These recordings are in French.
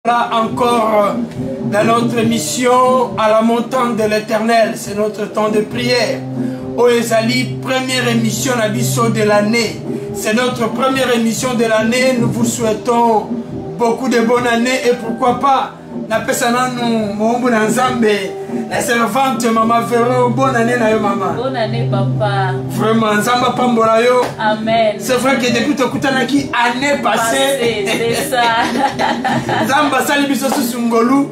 Là encore dans notre émission à la montagne de l'Éternel, c'est notre temps de prière. Oezali, première émission Nabiso de l'année. C'est notre première émission de l'année. Nous vous souhaitons beaucoup de bonnes années et pourquoi pas la personne la servante Maman Véro, bonne année na yo maman. Bonne année papa. Vraiment Nzamba pambola yo. Amen. C'est vrai que depuis que tu as qui année passée, c'est ça. Nzamba sali biso sungolu.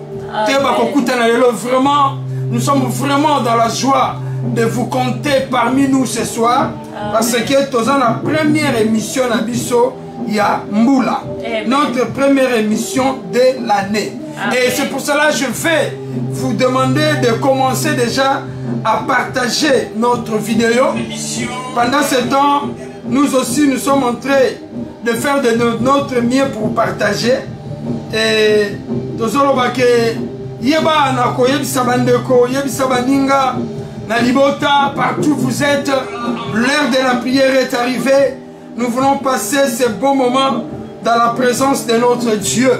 Vraiment, nous sommes vraiment dans la joie de vous compter parmi nous ce soir. Amen. Parce que nous avons la première émission à Bisso, il y a Mboula. Notre première émission de l'année. Et c'est pour cela que je vais vous demander de commencer déjà à partager notre vidéo. Pendant ce temps, nous aussi, nous sommes en train de faire de notre mieux pour partager. Et nous allons Yeba nako yebisa bandeko yebisa baninga na libota partout vous êtes, l'heure de la prière est arrivée. Nous voulons passer ce bon moment dans la présence de notre Dieu.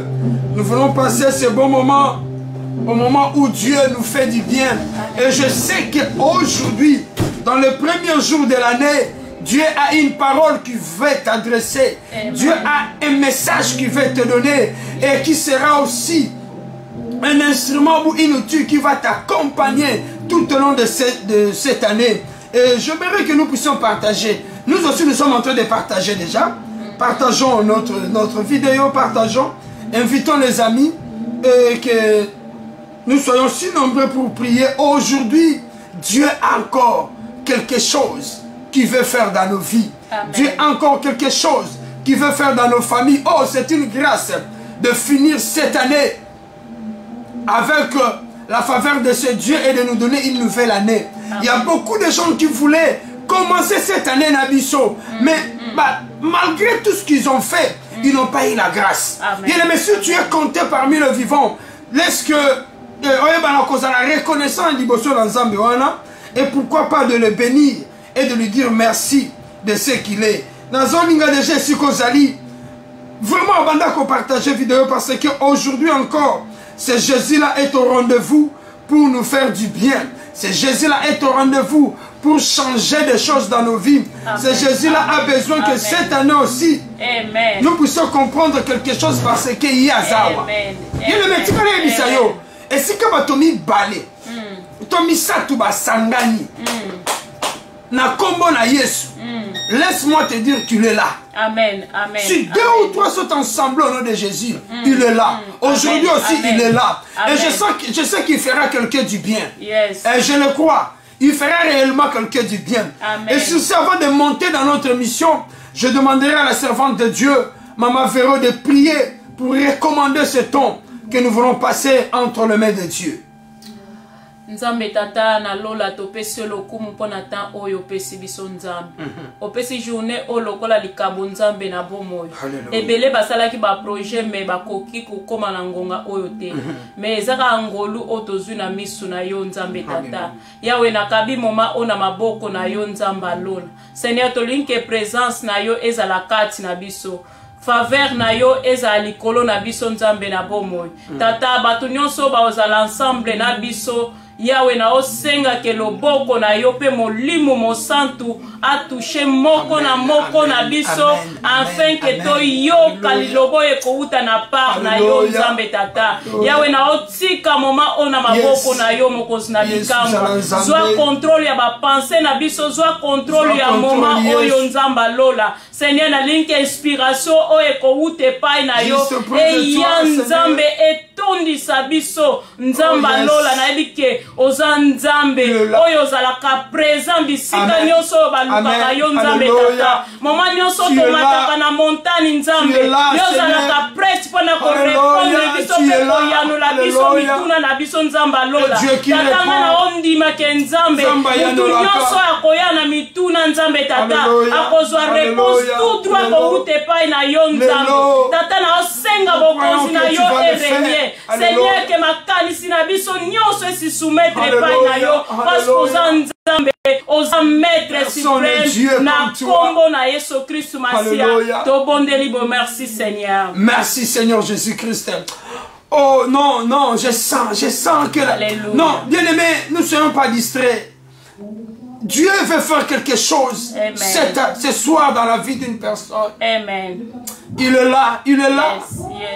Nous voulons passer ce bon moment au moment où Dieu nous fait du bien. Et je sais qu'aujourd'hui, dans le premier jour de l'année, Dieu a une parole qui veut t'adresser. Dieu a un message qui veut te donner et qui sera aussi un instrument ou une outil qui va t'accompagner tout au long de cette année. Et j'aimerais que nous puissions partager. Nous aussi, nous sommes en train de partager déjà. Partageons notre vidéo, partageons. Invitons les amis et que nous soyons si nombreux pour prier. Aujourd'hui, Dieu a encore quelque chose qui veut faire dans nos vies. Amen. Dieu a encore quelque chose qui veut faire dans nos familles. Oh, c'est une grâce de finir cette année avec la faveur de ce Dieu et de nous donner une nouvelle année. Amen. Il y a beaucoup de gens qui voulaient commencer cette année Nabiso, mais malgré tout ce qu'ils ont fait, ils n'ont pas eu la grâce. Amen. Et mais si tu es compté parmi les vivants, laisse que la reconnaissance et pourquoi pas de le bénir et de lui dire merci de ce qu'il est. Vraiment, on va partager vidéo parce qu'aujourd'hui encore, ce Jésus-là est au rendez-vous pour nous faire du bien. Ce Jésus-là est au rendez-vous pour changer des choses dans nos vies. Amen. Ce Jésus-là a besoin que cette année aussi, Amen, nous puissions comprendre quelque chose parce qu'il y a Zawa. Il y a le métier de l'Isayo. Et si tu as tomi balé, tu as mis ça tout bas sangani. Na kombo na Yesu. Laisse-moi te dire qu'il est là. Amen. Amen. Si deux ou trois sont ensemble au nom de Jésus, il est là. Aujourd'hui aussi, il est là. Amen. Et je sais qu'il fera quelqu'un du bien. Yes. Et je le crois. Il fera réellement quelqu'un du bien. Amen. Et sur ce, avant de monter dans notre mission, je demanderai à la servante de Dieu, Maman Véro, de prier pour recommander ce temps que nous voulons passer entre les mains de Dieu. Nzambe tata na lola topesi lokumu pona tan oyo pesi biso nzambe. Opesi journée o lokola likabo nzambe na bomoyo. Ebele basalaki ba projet me bakoki kokoma na ngonga oyo te. Me ezaka ngolu otozwi na misu na yo nzambe tata. Yawe na kabi moma ona maboko na yo nzamba lola. Seigneur tolinke présence na yo ezala kati na biso. Faveur na yo eza likolo na biso nzambe na bomoyo. Tata batu nyonso ba ozala ensemble na biso. Yawe na osenga ke loboko na yo pe molimo mosantu a touché moko na moko na biso afin que to yo kalilobo ekouta na part na yo nzambe tata. Yawe na otika moma ona maboko na yo mokozi na bikamwa. Zwa contrôle ya ba pensée na biso, zwa contrôle ya moma oyo nzamba lola. Seigneur na link inspiration o ekouta pai na yo e ya nzambe etondisa biso nzamba lola na ebike oza nzambe oyo ozalaka présent bisika nyonso balukaka yo nzambe tata. Mama nyonso tomataka na montagne nzambe yo ozalaka prête mpona korépondre biso mpe koyanola biso mituna na biso nzamba lola. Tata nga na ondimake nzambe mutu nyonso akoya na mituna nzambe tata akozwa réponse tout droit kowuta epai na yo nzambe tata na osenga bokonzi na yo erenie. Seigneur ke makanisi na biso nyonso esi soumettre epai na yo parce que oza nzambe oza maître suprême na kombo na Yesu Christ Masia. Tobondeli bo merci Seigneur. Merci Seigneur Jésus-Christ. Oh non, non, je sens que... Non, bien aimé, nous ne serons pas distraits. Dieu veut faire quelque chose ce soir dans la vie d'une personne. Amen. Il est là, il est là.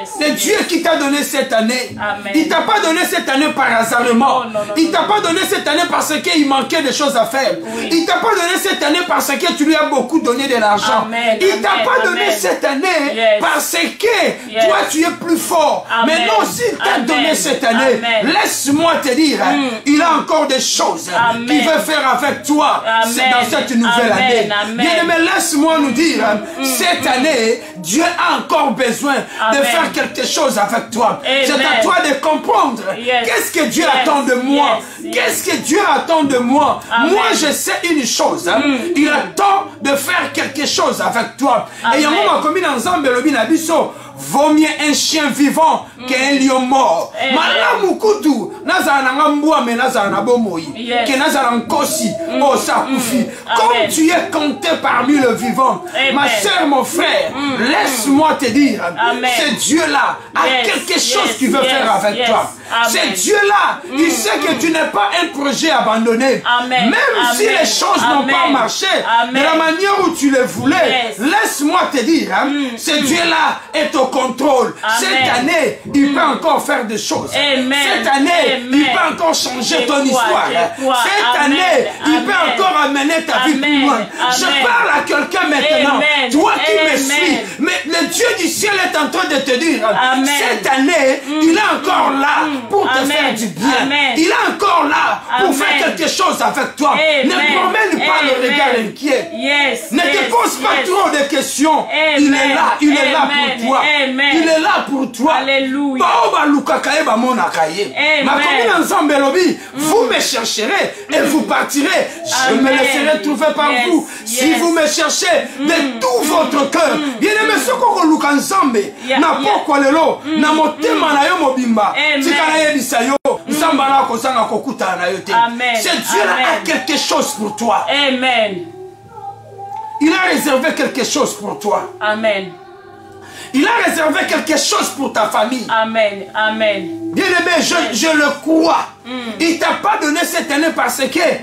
C'est Dieu qui t'a donné cette année. Amen. Il t'a pas donné cette année par hasardement. Il t'a pas donné cette année parce qu'il manquait des choses à faire. Oui. Il t'a pas donné cette année parce que tu lui as beaucoup donné de l'argent. Il t'a pas donné cette année parce que toi tu es plus fort. Mais non, s'il t'a donné cette année, laisse-moi te dire, il a encore des choses qu'il veut faire avec toi dans cette nouvelle année. Bien aimé, laisse-moi nous dire, cette année, Dieu a encore besoin de faire quelque chose avec toi. C'est à toi de comprendre qu'est-ce que Dieu attend de moi. Qu'est-ce que Dieu attend de moi. Moi, je sais une chose. Il attend de faire quelque chose avec toi. Et il y a un moment comme ensemble, vaut mieux un chien vivant qu'un lion mort. Malamu kutu nazana ngambua mais nazana nabomoyi que nazana nkosi oh ça koufi. Comme tu es compté parmi le vivant, ma sœur, mon frère, laisse-moi te dire, ce Dieu-là a quelque chose qu'il veut faire avec toi. Ce Dieu-là, il sait que tu n'es pas un projet abandonné. Même si les choses n'ont pas marché de la manière où tu le voulais, laisse-moi te dire, ce Dieu-là est au contrôle. Cette année, il peut encore faire des choses. Cette année, il peut encore changer ton histoire. Cette année, il peut encore amener ta vie plus loin. Je parle à quelqu'un maintenant, toi qui me suis, mais le Dieu du ciel est en train de te dire, cette année, il est encore là pour te faire du bien. Il est encore là pour faire quelque chose avec toi. Ne promène pas le regard inquiet. Ne te pose pas trop de questions. Il est là, il est là pour toi. Il est là pour toi. Alléluia. Vous me chercherez et vous partirez. Je me laisserai trouver par vous. Si vous me cherchez de tout votre cœur. Bien aimé, ce qu'on look ensemble. Na pourquoi le lot. Na motema na yo mobimba. Tika na yebisa yo. Nsamba na kozanga kokuta na yo te. Ce Dieu-là a quelque chose pour toi. Amen. Il a réservé quelque chose pour toi. Amen. Il a réservé quelque chose pour ta famille. Amen. Amen. Bien aimé, je le crois. Il t'a pas donné cette année parce que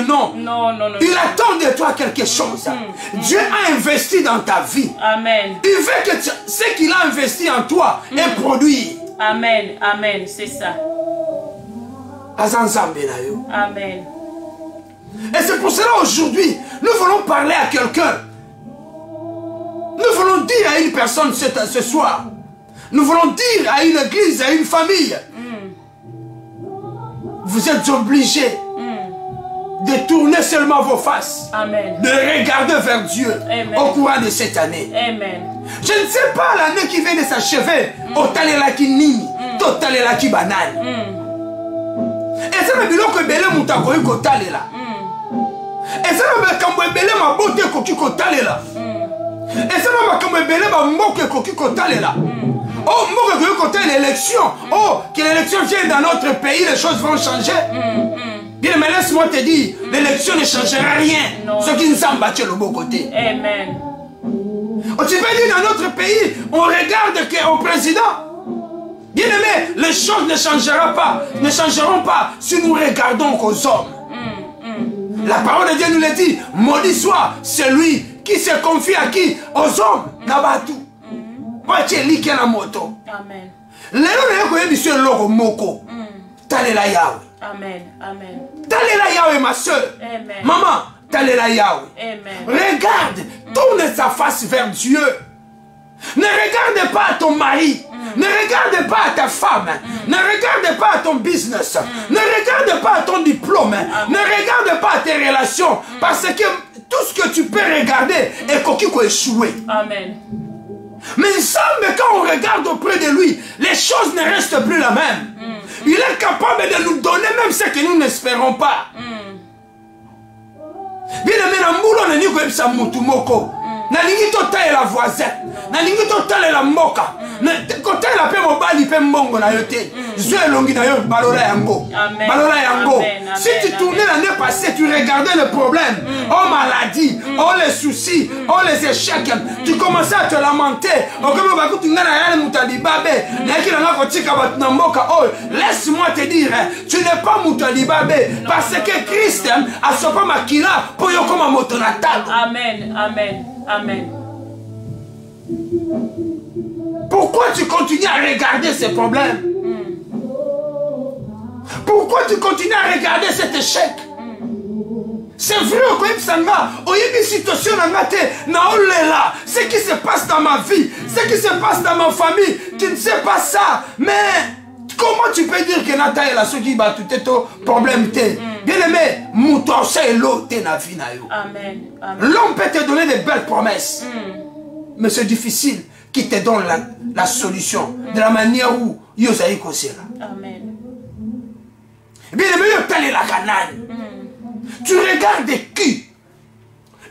non. Il attend de toi quelque chose. Dieu a investi dans ta vie. Amen. Il veut que ce qu'il a investi en toi ait produit. Amen. Amen. C'est ça. Amen. Et c'est pour cela aujourd'hui, nous voulons parler à quelqu'un. Nous voulons dire à une personne ce soir. Nous voulons dire à une église, à une famille. Vous êtes obligés de tourner seulement vos faces. Amen. De regarder vers Dieu. Amen. Au courant de cette année. Amen. Je ne sais pas l'année qui vient de s'achever. Otalela ki nini. Totalela ki banane. Et ça me dit que belé mutakoyi kotalela. Et ça me kambo belé ma beauté koki kotalela. Et ça m'a comme belé ma moque koki kotalela. Oh, moque koki kotalela l'élection. Oh, que l'élection vienne dans notre pays, les choses vont changer. Bien, mais laisse-moi te dire, l'élection ne changera rien. Ce qui nous a battu le beau côté. Amen. Oh, tu peux dire dans notre pays, on regarde au président. Bien aimé, les choses ne changeront pas si nous regardons qu'aux hommes. La parole de Dieu nous le dit, maudit soit celui qui se confie à qui? Aux hommes. Nabatu. Amen. Talela Yahweh. Amen. Amen. Talela Yahweh, ma soeur. Amen. Maman, talela Yahweh. Amen. Regarde, tourne sa face vers Dieu. Ne regarde pas à ton mari. Ne regarde pas à ta femme. Ne regarde pas à ton business. Ne regarde pas à ton diplôme. Ne regarde pas à tes relations. Parce que tout ce que tu peux regarder est coquille échoué. Amen. Mais il semble quand on regarde auprès de lui, les choses ne restent plus la même. Il est capable de nous donner même ce que nous n'espérons pas. Bien aimé, na ni ko ebisa mutu moko. Na lingi to tailler la voisin. Na lingi to tailler la moka. Na ko tailler la paix mobali pe mbongo na yote. Zwe longi na yo balola yango. Balola yango. Si tu tournais l'année passée, tu regardais le problème, oh maladie, oh les soucis, oh les échecs, tu commençais à te lamenter. Laisse-moi te dire, tu n'es pas Moutalibabe parce que Christ a sauvé ma kila pour yokoma motonata. Amen, amen, amen. Pourquoi tu continues à regarder ces problèmes? Pourquoi tu continues à regarder cet échec? C'est vrai, ce qui se passe dans ma vie, ce qui se passe dans ma famille, tu ne sais pas ça. Mais comment tu peux dire que Nata est là, ce qui va tout être problème? Bien aimé, l'homme peut te donner des belles promesses, mais c'est difficile qu'il te donne la solution de la manière où Yosaï Kosela. Amen. Bien aimé, la canane. Tu regardes qui?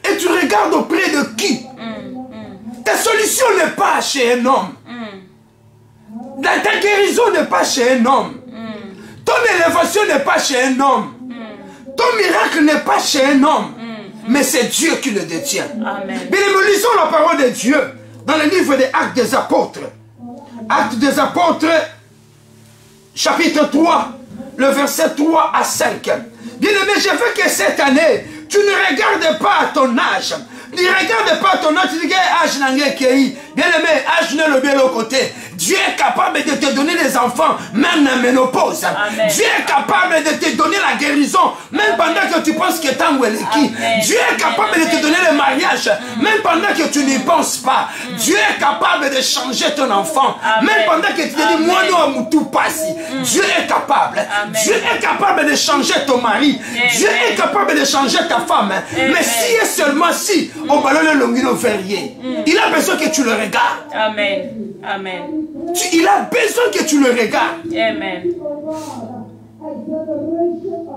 Et tu regardes auprès de qui? Ta solution n'est pas chez un homme. Ta guérison n'est pas chez un homme. Ton élévation n'est pas chez un homme. Ton miracle n'est pas chez un homme. Mais c'est Dieu qui le détient. Amen. Bien, nous lisons la parole de Dieu dans le livre des Actes des Apôtres. Actes des Apôtres, chapitre 3, le verset 3 à 5. Bien-aimé, je veux que cette année, tu ne regardes pas à ton âge. Ne regarde pas ton âge, tu dis âge n'a qui. Bien-aimé, âge n'est le bien côté. Dieu est capable de te donner des enfants, même dans la ménopause. Amen. Dieu est capable de te donner la guérison, même pendant que tu penses que tu es qui. Dieu est capable de te donner le mariage, même pendant que tu n'y penses pas. Dieu est capable de changer ton enfant, même pendant que tu te dis, moi non, tout passe. Dieu est capable. Dieu est capable de changer ton mari. Dieu est capable de changer ta femme. Mais si et seulement si, au ballon de Longino Verrier, il a besoin que tu le regardes. Amen. Amen. Il a besoin que tu le regardes. Amen.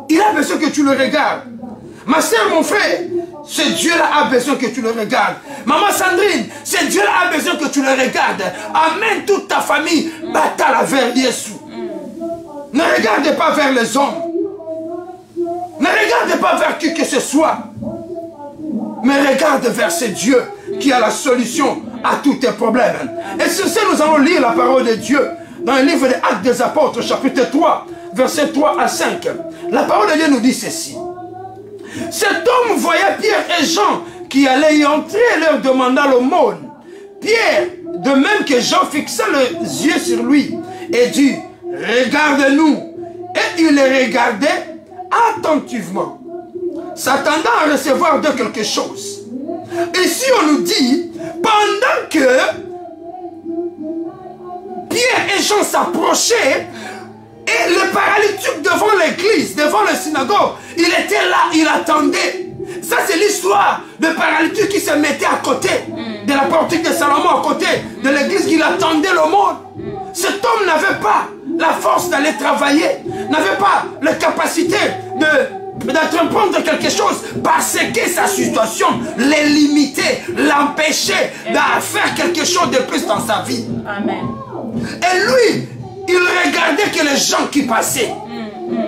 Il a besoin que tu le regardes. Ma soeur, mon frère, ce Dieu-là a besoin que tu le regardes. Maman Sandrine, ce Dieu-là a besoin que tu le regardes. Amène toute ta famille, bataille vers Jésus. Ne regarde pas vers les hommes. Ne regarde pas vers qui que ce soit. Mais regarde vers ce Dieu qui a la solution à tous tes problèmes. Et sur ce, nous allons lire la parole de Dieu dans le livre des Actes des Apôtres, chapitre 3, versets 3 à 5. La parole de Dieu nous dit ceci. Cet homme voyait Pierre et Jean qui allaient y entrer et leur demanda l'aumône. Pierre, de même que Jean, fixa les yeux sur lui et dit, regarde-nous. Et il les regardait attentivement, s'attendant à recevoir de quelque chose. Ici, on nous dit, pendant que Pierre et Jean s'approchaient, et le paralytique devant l'église, devant la synagogue, il était là, il attendait. Ça, c'est l'histoire de paralytique qui se mettait à côté de la portique de Salomon, à côté de l'église, il attendait le monde. Cet homme n'avait pas la force d'aller travailler, n'avait pas la capacité d'entreprendre quelque chose parce que sa situation les limitait, l'empêchait de faire quelque chose de plus dans sa vie. Amen. Et lui, il regardait que les gens qui passaient.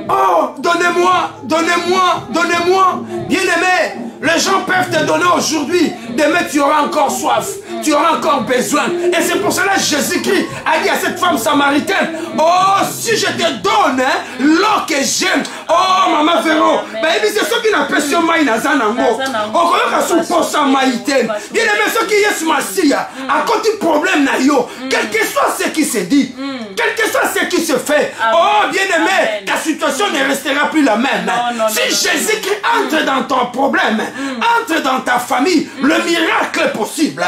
Oh, donnez-moi, donnez-moi, donnez-moi. Bien-aimé, les gens peuvent te donner aujourd'hui, demain tu auras encore soif, tu auras encore besoin. Et c'est pour cela que Jésus-Christ a dit à cette femme samaritaine, oh, si je te donne l'eau que j'aime, oh, maman Véro, c'est ce qui n'a pas sur maï nazanango. Oh, bien-aimé, ce qui est ce à côté du problème na yo, quel que soit ce qui se dit, quel que soit ce qui se fait, oh, bien-aimé, ta situation ne restera plus la même. Si Jésus-Christ entre dans ton problème, entre dans ta famille, le miracle est possible.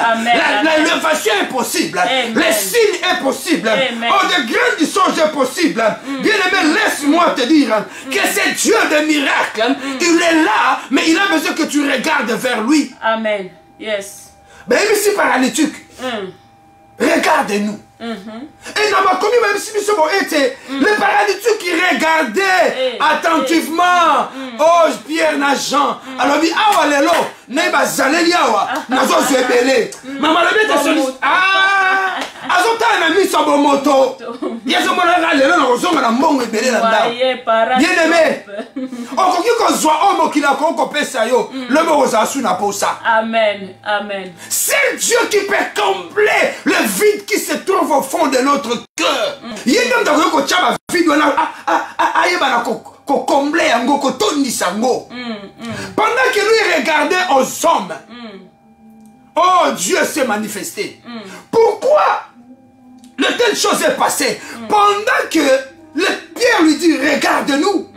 L'élévation est possible. Les signes est possible. Oh, de grandes choses est possible. Bien-aimé, laisse-moi te dire que c'est Dieu de miracles. Il est là, mais il a besoin que tu regardes vers lui. Amen. Yes. Mais ici, paralytique, regarde-nous. Et dans ma commune, même si nous était le paralytique qui regardait attentivement. Oh, Pierre na Jean. Alors, il awa lelo, neba zaleli awa, nazo zwebele. Maman, la bête est soliste. Ah, azota na mis biso bomoto. Yeso mona lelo na kozonga na mbongo ebele na ndako. Bien-aimé. Okoki kozwa o mokili ko pesa yo. Lobo ozasu na posa. Amen. Amen. C'est Dieu qui peut combler le vide qui se trouve au fond de notre cœur. Yenda ndako ko chaba vide wana ayeba na ko combler yango ko tondisa ngo. Pendant que lui regardait aux hommes. Oh, Dieu s'est manifesté. Pourquoi de telles choses est passées? Pendant que le Pierre lui dit, regarde-nous.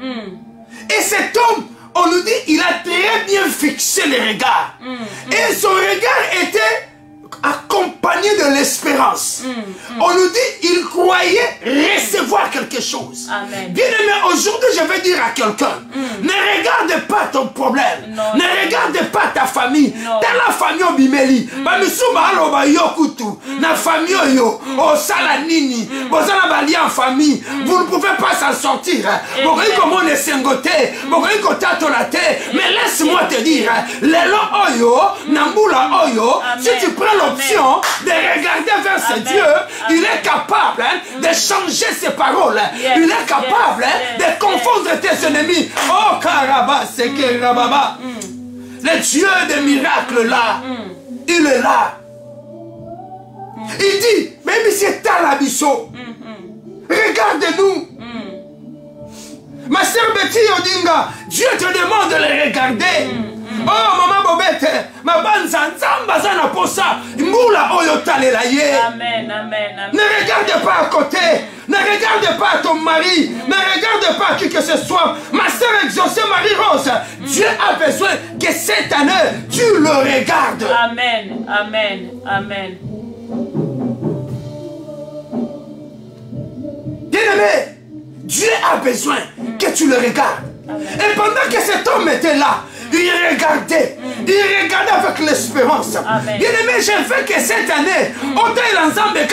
Et cet homme, on nous dit, il a très bien fixé les regards. Et son regard était accompagné de l'espérance. On nous dit, il croyait recevoir quelque chose. Bien-aimé, aujourd'hui, je vais dire à quelqu'un, ne regarde pas ton problème. Ne regarde pas ta famille. Dans la famille Obimeli, na famille yo, au salanini, vous allez en famille, vous ne pouvez pas s'en sortir. Vous voyez comment on est singoté, vous voyez qu'on tâte la tête. Mais laisse-moi te dire, l'élo oyo, nambula oyo, si tu prends l'option de regarder vers ce Dieu, il est capable de changer ses paroles. Il est capable de confondre tes ennemis. Oh Karaba, c'est que Rababa. Le Dieu des miracles là, il est là. Il dit, même si c'est à l'abisso, regarde-nous. Ma sœur Betty Odinga, Dieu te demande de les regarder. Oh maman Bobette, ma banza nzamba zana posa, mboula oyo talela ye. Amen, amen, amen. Ne regarde pas à côté, ne regarde pas ton mari, ne regarde pas qui que ce soit. Ma sœur exaucée Marie-Rose, Dieu a besoin que cette année, tu le regardes. Amen, amen, amen. Bien-aimé, Dieu a besoin que tu le regardes. Et pendant que cet homme était là, il regardait avec l'espérance. Bien-aimé, je veux que cette année, hôtel ensemble,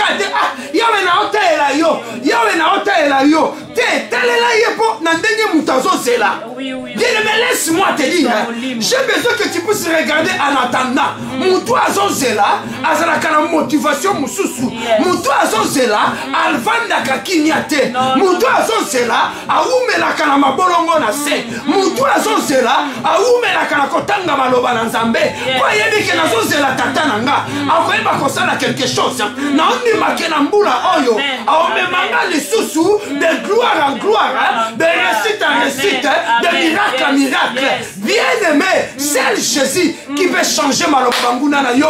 bien-aimé, laisse-moi te dire, j'ai besoin que tu puisses regarder en attendant. Moutou azozela, azalaka motivation mususu. Moutou azozela, alvanda kinyate. Moutou azozela, aumelaka na mabolongo na se. Moutou azozela, aumelaka na kotanga maloba na nzambe. Kwa yebi ke nazozela tata nanga, akoyeba kosala quelque chose. Na ondimake na mbula oyo, aomemanga lisusu de gloire en gloire, de réussite en réussite, de miracle en miracle. Bien-aimé, c'est Jésus qui peut changer malobanguna na yo.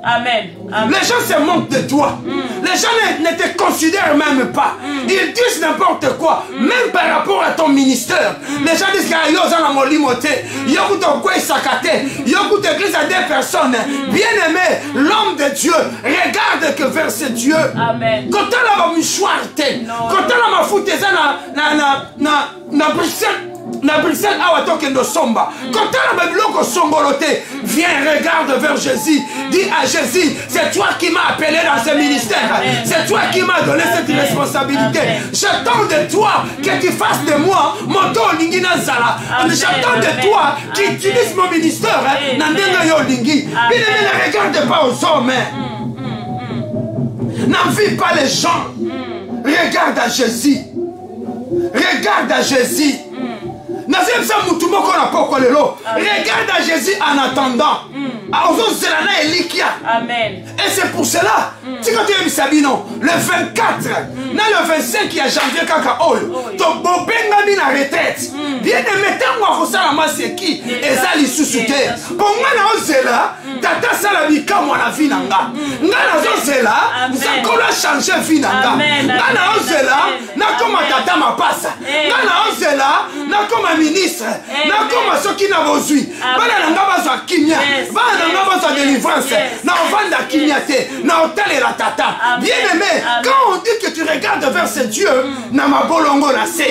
Amen. Les gens se moquent de toi. Les gens ne te considèrent même pas. Ils disent n'importe quoi, même par rapport à ton ministère. Les gens disent que yo zana molimote, yo kuto kwe sakate, yo kuto église à des personnes. Bien-aimé, l'homme de Dieu regarde que vers ce Dieu. Amen. Quand on a ma mouchoirte, quand on a ma foute na Bruxelles. Na Bruxelles, awatokendo somba. Quand on a biloko somboloté, viens, regarde vers Jésus. Dis à Jésus, c'est toi qui m'as appelé dans ce ministère. C'est toi qui m'as donné cette responsabilité. J'attends de toi que tu fasses de moi moto lingina zala. J'attends de toi que tu utilises mon ministère. Nandenga yo lingi. Ne regarde pas aux hommes. N'envie pas les gens. Regarde à Jésus. Regarde à Jésus. Regarde à Jésus en attendant. Amen. Et c'est pour cela, le 24, le 25 qui a janvier kaka oyo, to bobenga na retraite. Bien aimé tango akosala maseki ezali susute. Ponga na ozela, tata sala bikamo na vie nanga. Nga na ozela, nzakola changer vie nanga. Nga na ozela, na koma tata mapasa. Nga na ozela, na koma ministre. Na koma soki na bozui. Bana nanga bazwa kimia. Bana nanga bazwa délivrance. Na ovanda kimia te. Na otale la tata. Bien aimé, quand on dit que tu regardes vers ce Dieu, na mabolongo na se.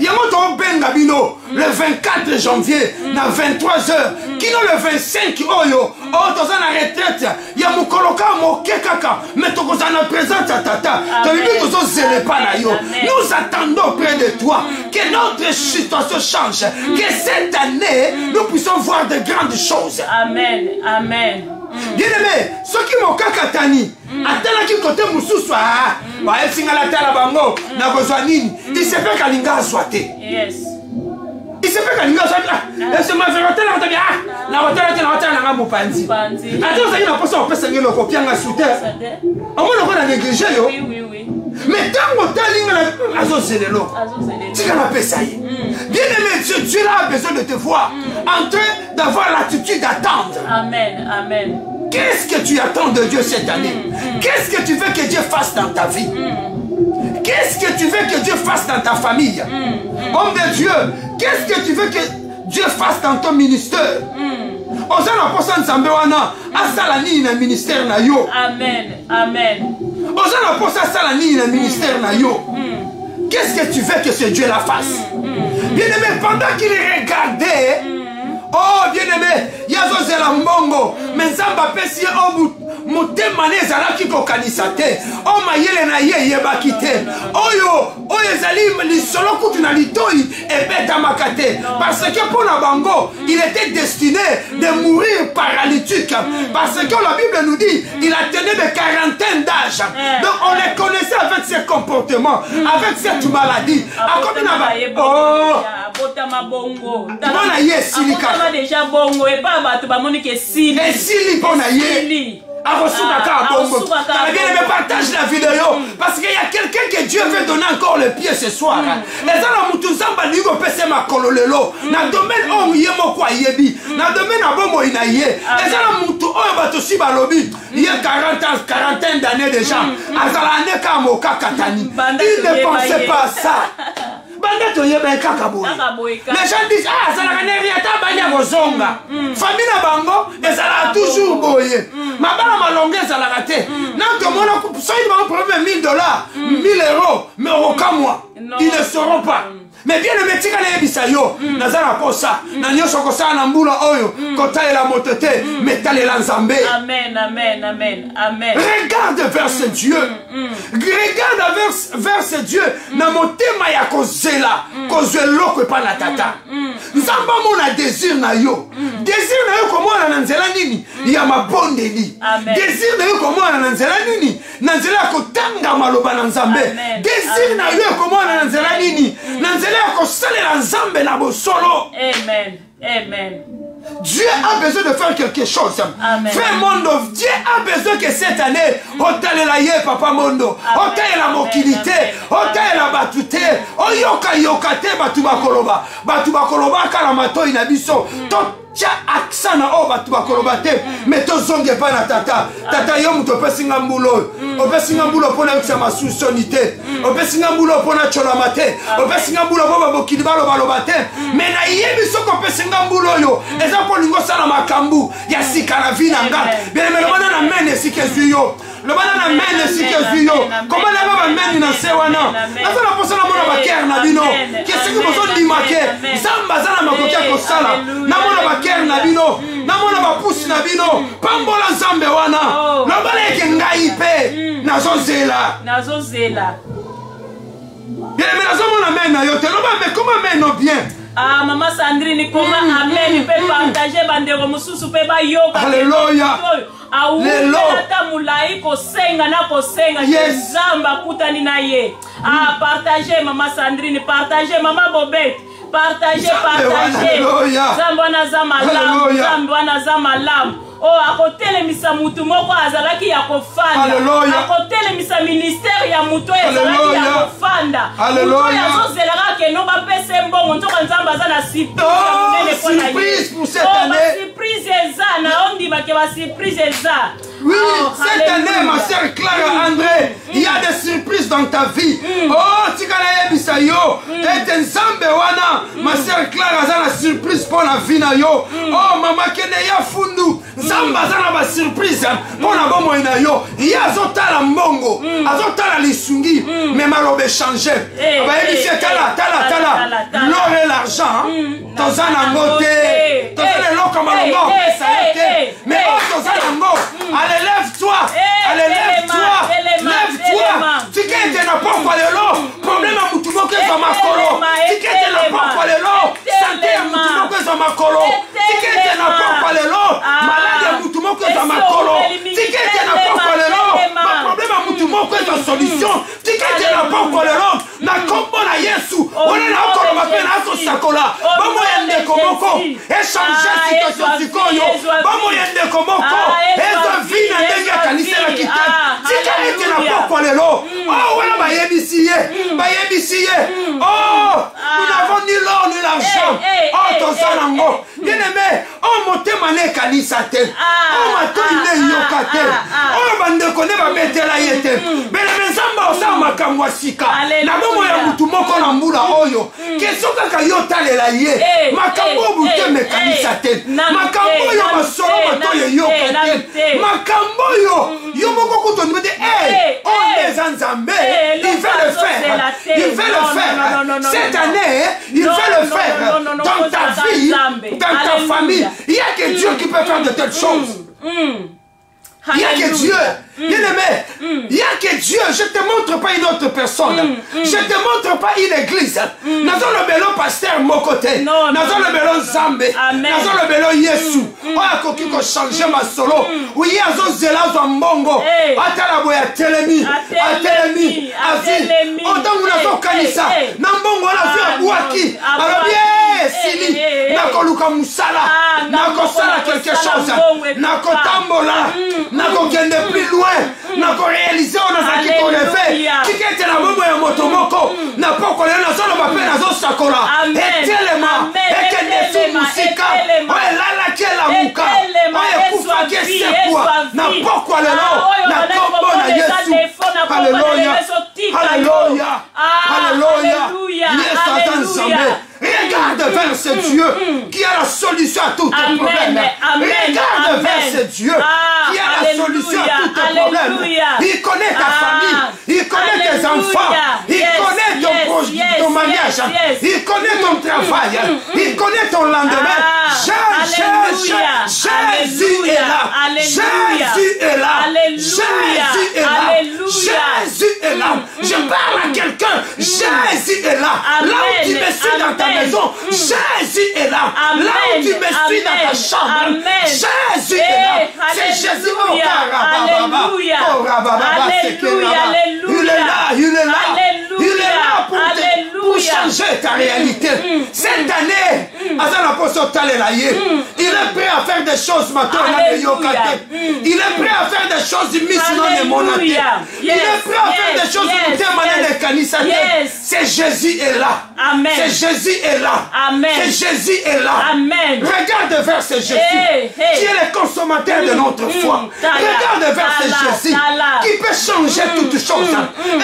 Yamoto benga bino le 24 janvier na 23h. Kino le 25 oyo. Oh toza na retraite. Yamukoloka moke kaka. Mais tokoza na présence tata. Tobibi tozo zele pa na yo. Nous attendons près de toi que notre situation change. Que cette année nous puissions voir de grandes choses. Amen. Amen. Bien aimé, ceux qui m'ont kakatani, attendant qui côté Moussoussoua, baesingala tala bango na kozwa nini isepe kalinga azwa te isepe kalinga azwa te ese mafero na tabia na hotela na mopanzi ate ozali na posa opesa ngelo kopianga sute omona ko na négligé yo mais tango talinga azozelelo tika na pesa ye bien aimé Dieu a besoin de te voir en train d'avoir l'attitude d'attendre. Amen, amen. Qu'est-ce que tu attends de Dieu cette année? Qu'est-ce que tu veux que Dieu fasse dans ta vie? Qu'est-ce que tu veux que Dieu fasse dans ta famille? Homme de Dieu, qu'est-ce que tu veux que Dieu fasse dans ton ministère? Ozana posa nzambe wana asala nini na ministère na yo? Amen, amen. Ozana posa asala nini na ministère na yo? Qu'est-ce que tu veux que ce Dieu la fasse? Bien-aimé, pendant qu'il regardait, oh bien-aimé, yazozela mbongo, mais nzamba pesi motema ne ezalaki kokanisa te, o mayele na ye yebaki te, oyo ezali lisolo kutu na litoi ebetamaka te, parce que pour na bango il était destiné de mourir paralytique, parce que la Bible nous dit il a tenu de quarantaine d'âge, donc on les connaissait avec ses comportements, avec cette maladie. Bona ye silika déjà bongo et pas bato ba moni ke sili et sili bona ye Bien aimé, partage la vidéo parce qu'il y a quelqu'un que Dieu veut donner encore le pied ce soir. Les gens ont tous en ligo pese ma kololelo. Na domaine on yemo kwa yebi. Na domaine abomo inaye. Les gens ont tout on va aussi balobi. Il y a 40 d'années déjà. Azala ne kamoka katani. Il ne pensait pas à ça. Les gens disent ah ça n'a rien à voir. Famille na bango et ça l'a toujours boyé. Ma bala malongue ça l'a raté. Non tout le monde ça il va prendre $1000, 1000 euros, mais aucun mois ils ne seront pas. Mais bien le métier qu'elle est bisayo, nazara posa, nanyo sokosa na mbula oyo, kota la motote, metale la nzambe. Amen, amen, amen, amen. Regarde vers ce Dieu, regarde vers ce Dieu, na motema ya kozela, kozelo ko pa na tata. Nzamba mona désir na yo, désir na yo komona na nzela nini, ya mabondeli. Désir na yo komona na nzela nini, na nzela kotanga maloba na nzambe. Désir na yo komona na nzela nini, na nzela Amen. Amen. Dieu a besoin de faire quelque chose. Frère Mondo, Dieu a besoin que cette année, hôtel la ye papa Mondo, hôtel la mokilité, hôtel la batute, oyoka yokate batubakoloba, batubakoloba kalamato inabiso. Tia accent na o batu bakoloba te mais to zonge pa na tata yo muto pesinga mbulo opesinga mbulo pona yokisa masusonité opesinga mbulo pona cholama te opesinga mbulo po babokili baloba te mais na yebi soko pesinga mbulo yo eza po lingo sala makambu ya sika na vie na nga bien mais le bana na mene sike zuyo le bana na mene sike zuyo comment na ba mene na sewana na sala posa na mona baker na bino qu'est-ce que vous on dit maké zamba zana makokia ko sala na mona na bino na mona bapusi na bino pambola nzambe wana lobaleke ngai pe nazozela bien mais nazomona mena yo te loba mais comment meno bien ah maman Sandrine comment amen peut partager bandero mususu pe ba yoka alléluia ata mulai kosenga na kosenga nzamba kutani na ye ah partager maman Sandrine partager maman Bobette partagez. Zambwana za malamu, zambwana za malamu. Oh, akotelemisa mutu moko azalaki ya kofanda. Akotelemisa ministère ya mutu azalaki ya kofanda. Mutu yazozelaka ke no bapese mbongo nzoka nzamba za na surprise pour cette année. Surprise eza na ondi ba ke ba surprise eza. Oui, cette année, ma sœur Clara André, il y a des surprises dans ta vie. Oh, Tikala Ebisayo, et Nzambe wana, ma sœur Clara, ça la surprise pour la vie na yo. Oh, maman Keneya Fundu, Nzamba ça la surprise pour la bomo ina yo. Il y a Zotala Mbongo, Azotala Lisungi, mais malobe changé. Bah, Ebisé Tala, l'or et l'argent, Tozana Mote, Tozana Loka Malongo, mais oh, Tozana Mo. Allez, lève-toi! Allez, lève-toi! Lève-toi! Tu quittes na papa lelo! Problème à mutumo que za makolo! Tu quittes na papa lelo! Santé à mutumo que za makolo! Tu quittes na papa lelo! Malade à mutumo que za makolo! Tu quittes na papa lelo! Problème à mutumo moko eza solution tika ete na poko lelo na kombo na Yesu ona na okoloba mpe na akosakola bongo ya ndeko moko echange situation sikoyo bongo ya ndeko moko ezwa vi na ndenge ya kanisa na kite tika ete na poko lelo wana bayebisi ye nous n'avons ni l'or ni l'argent toza nango bien aimé motema ne kanisa te matoi ne yoka te bandeko ne babetela ye te beleme nzambe osala makambo ya sika na bongo ya mutu moko na mbula oyo keso kaka yo talela ye makambo oyo butema ekanisa te makambo oyo masolo matoyo eyoka te makambo oyo yo moko kutondima te oyo eza nzambe il veut le faire cette année il veut le faire dans ta vie dans ta famille. Il n'y a que Dieu qui peut faire de telles choses. Il n'y a que Dieu. Bien aimé, il n'y a que Dieu. Je ne te montre pas une autre personne. Je ne te montre pas une église. Nous avons le belo pasteur mon côté. Nous avons le belo Zambé. Nous avons le belo Yesu. On a qui a changé ma solo. Oui, il y a un zéla zambongo. Atala boya telemi. Atelemi. Avi. Autant vous n'avez pas kanisa. Nambongo la vie à Bouaki. Alors bien, Sili. Nakoluka Moussala. Nakosala quelque chose. Nakotambola. Nakokende plus loin. Nako réaliser on a qui qu'on le fait. Qui était la momo ya motomoko. Na poko le na solo ba pe na zo sakola. Etelema. Ekende fi musika. Oye lala kela muka. Oye kufa kese kwa. Na poko le no. Na kombo na Yesu. Alléluia. Alléluia. Alléluia. Yesu atanzambe. Regarde vers ce Dieu qui a la solution à tous tes problèmes. Regarde vers ce Dieu qui a la solution à tous tes problèmes. Il connaît ta famille, il connaît tes enfants, il connaît ton mariage, il connaît ton travail, il connaît ton lendemain. Jésus est là. Jésus est là. Jésus est là. Jésus est là. Je parle à quelqu'un. Jésus est là. Là où tu me suis dans ta maison, Jésus est là. Là où tu me suis dans ta chambre, Jésus est là. C'est Jésus. Alléluia. Il est là. Il est là. Il est là pour changer ta réalité. Cette année, il est prêt à faire des choses maintenant. Il est prêt à faire des choses il est prêt à faire des choses c'est Jésus est là. C'est Jésus est là. C'est Jésus est là. Regarde vers ce Jésus qui est le consommateur de notre foi. Regarde vers ce Jésus qui peut changer toutes choses.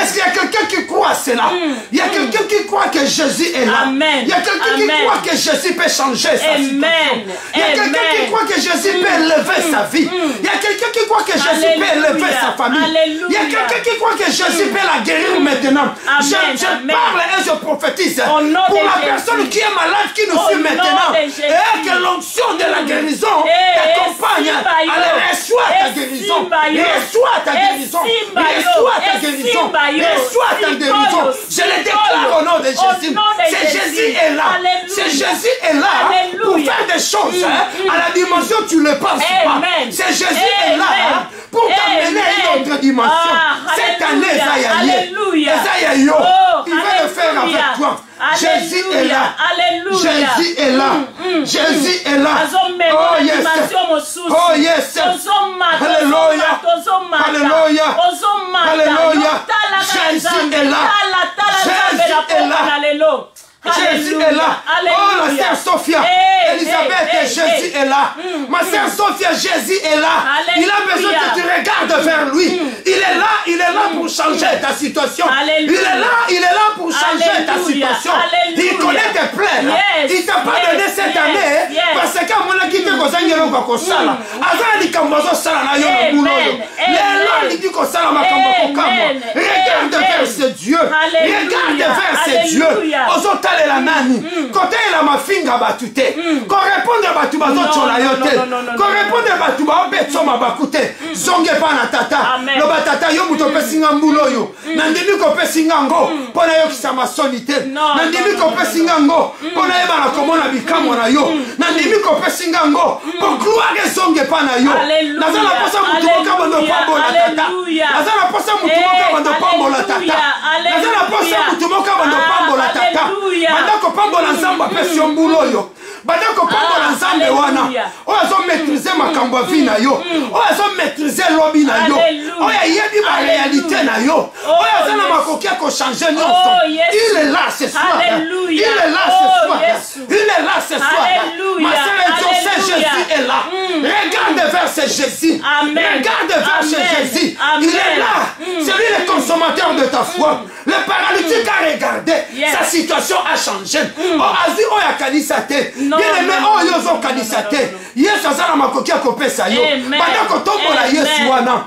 Est-ce qu'il y a quelqu'un qui croit à cela? Il y a quelqu'un qui croit que Jésus est là. Il y a quelqu'un qui croit que Jésus peut changer sa situation. Il y a quelqu'un qui croit que Jésus peut élever sa vie. Il y a quelqu'un qui croit que Jésus peut élever sa famille. Il y a quelqu'un qui croit que Jésus peut la guérir maintenant. Je parle et je prophétise pour la personne qui est malade, qui nous suit maintenant. Et que l'onction de la guérison t'accompagne. Allez, reçois ta guérison. Reçois ta guérison. Reçois ta guérison. Reçois ta guérison. Je le déclare au nom de Jésus. C'est Jésus est là. C'est Jésus est là pour faire des choses à la dimension où tu ne le penses pas. C'est Jésus est là pour t'amener à une autre dimension. Cette année, il va le faire avec toi. Jésus est là. Jésus est là. Jésus est là. Oh yes. Oh yes. Alléluia. Alléluia. Alléluia. Jésus est là. Jésus est là. Jésus est là. Oh, la sœur Sophia, Elisabeth, Jésus est là. Ma sœur Sophia, Jésus est là. Il a besoin que tu regardes vers lui. Il est là pour changer ta situation. Il est là pour changer ta situation. Il connaît tes plaies. Il t'a pas donné cette année parce que mon équipe est comme ça. Regarde vers vers ce Dieu. Regarde vers ce Dieu. Ozotale la nani. Côté la mafinga batute. Correspondre à batu bazocho la yote. Correspondre à batu baobetso mabakute. Zonge pa na tata. Lo batata yo muto pesinga mbulo yo. Nandimi ko pesinga ngo. Pona yo kisama sonite. Nandimi ko pesinga ngo. Pona eba na komona bikamo na yo. Nandimi ko pesinga ngo. Pour gloire zonge pa na yo. Nazala posa mutu moka bando pambo la tata. Nazala posa mutu moka bando pambo la tata. Nazala posa mutu moka bando pambo la tata. Bandako pambo la nzamba pesi mbulo yo. Bandako pambo la nzambe wana. Oyo maîtriser makambo ya vie na yo. Oyo maîtriser lobi na yo. Oyo yebi ba réalité na yo. Oyo zana makoki ko changer nyonso. Il est là ce soir. Il est là ce soir. Il est là ce soir. Ma sœur Jésus est là. Regarde vers ce Jésus. Regarde vers ce Jésus. Il est là. C'est lui le consommateur de ta foi. Le paralytique a regardé. Sa situation a changé. Oh, Azi, oh, ya kanisate. Bien aimé, oh, yozo kanisate. Yes, azana makoki kopesa yo. Banda ko tombola Yesu wana.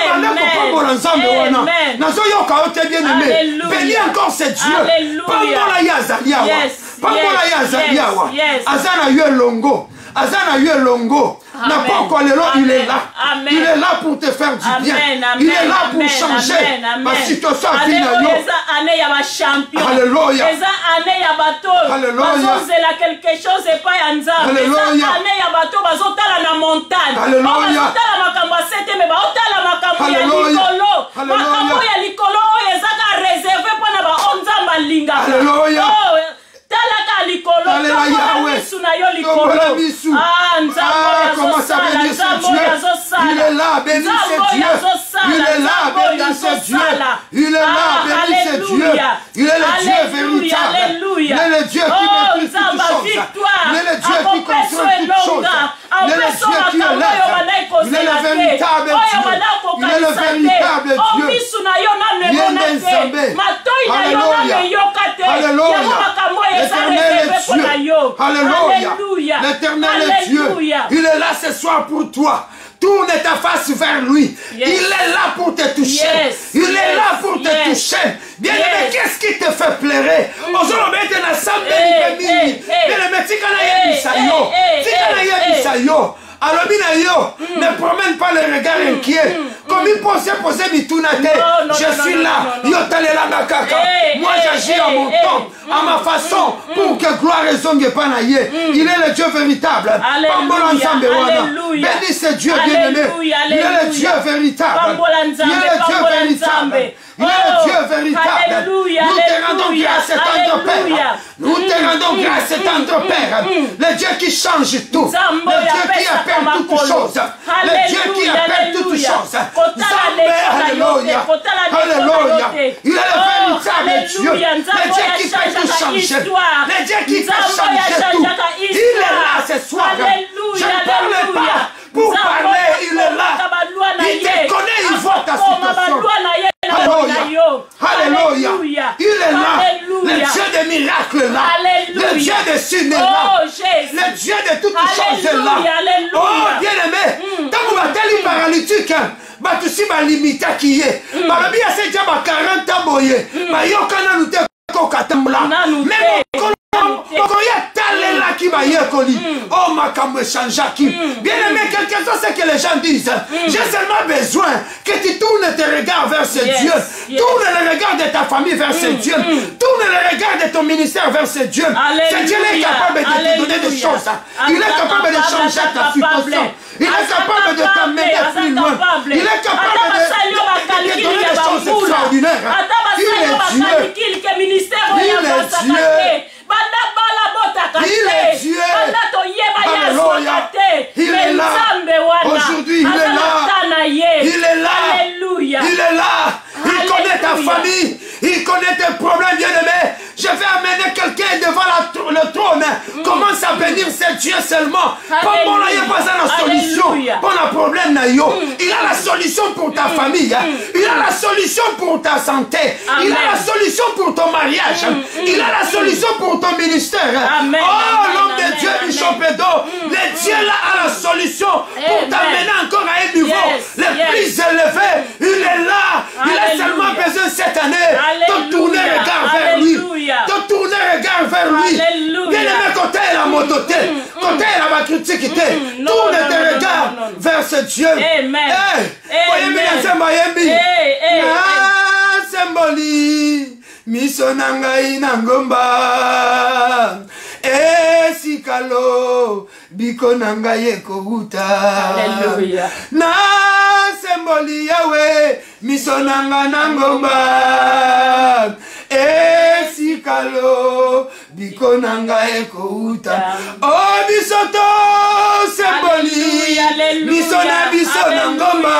Banda ko pambola nzambe wana. Nazo yoka ote bien aimé. Bénis encore ce Dieu. Pambola ya Zaliawa. Pambola ya Zaliawa. Azana yo longo. Azana yo longo. N'a pas encore le long, il est là. Il est là pour te faire du bien. Il est là pour changer ma situation. Alléluia. Alléluia. Quelque chose et pas Anza. Alléluia. Alléluia. Talaka likolo, comment ça bénir ce Dieu? Il est là, bénis ce Dieu. Il est là, bénis ce Dieu. Il est là, bénis ce Dieu. Il est le Dieu véritable. Il est le Dieu qui maîtrise toutes choses. Il est le Dieu qui contrôle toutes choses. Il est le Dieu qui élève. Il est le véritable Dieu. Il est le véritable Dieu. Alléluia. L'éternel est Dieu. Alléluia. L'éternel est Dieu. Il est là ce soir pour toi. Tourne ta face vers lui. Il est là pour te toucher. Il est là pour te toucher. Bien aimé, qu'est-ce qui te fait pleurer? Aujourd'hui, tu es ensemble de Bien aimé, tu alors, ne promène pas le regard inquiet. Comme il pensait poser Mitunate. Je suis là. Moi, j'agis à mon temps, à ma façon, pour que gloire et zongue panaye. Il est le Dieu véritable. Bénis ce Dieu bien-aimé. Il est le Dieu véritable. Il est le Dieu véritable. Il est le Dieu véritable. Nous te rendons grâce, tendre Père. Nous te rendons grâce, tendre Père. Le Dieu qui change tout. Le Dieu qui appelle toutes choses. Le Dieu qui appelle toutes choses. Alléluia. Alléluia. Il est le véritable Dieu. Le Dieu qui fait tout changer. Le Dieu qui fait changer tout. Il est là ce soir. Je ne parle pas pour parler. Il est là. Il te connaît, il voit ta situation. Alléluia. Il est là. Le Dieu des miracles là. Le Dieu des signes là. Le Dieu de toutes choses là. Oh, bien aimé. Tant que vous êtes paralytique, tu sais ma limite qui est. Ma vie a fait déjà 40 ans boyé. Ma yokana nous te kokatambla. Même oh, ma cambe changeaki. Bien aimé, quelque chose, c'est que les gens disent. J'ai seulement besoin que tu tournes tes regards vers ce Dieu. Tourne le regard de ta famille vers ce Dieu. Tourne le regard de ton ministère vers ce Dieu. Ce Dieu est capable de te donner des choses. Il est capable de changer ta situation. Il est capable de t'amener plus loin. Il est capable de te donner des choses extraordinaires. Il est Dieu. Il est Dieu. Il est Dieu. Alléluia. Il est là. Aujourd'hui, il est là. Il est là. Il est là. Il connaît ta famille. Il connaît tes problèmes, bien-aimés. Je vais amener quelqu'un devant le trône. Commence à bénir ce Dieu seulement. Comme on n'a pas la solution pour un problème. Il a la solution pour ta famille. Il a la solution pour ta santé. Il a la solution pour ton mariage. Il a la solution pour ton ministère. Oh, l'homme de Dieu, Bishop Edo, le Dieu là a la solution pour t'amener encore à un niveau le plus élevé. Il est là. Il a seulement besoin cette année critique. Tourne tes regards vers ce Dieu. Amen. Semboli miso nangai nangomba esikalo biko nangai ekouta. Hallelujah. Na semboli yawe miso nanga nangomba esikalo biko nangai ekouta. Oh bisoto semboli miso na biso nangomba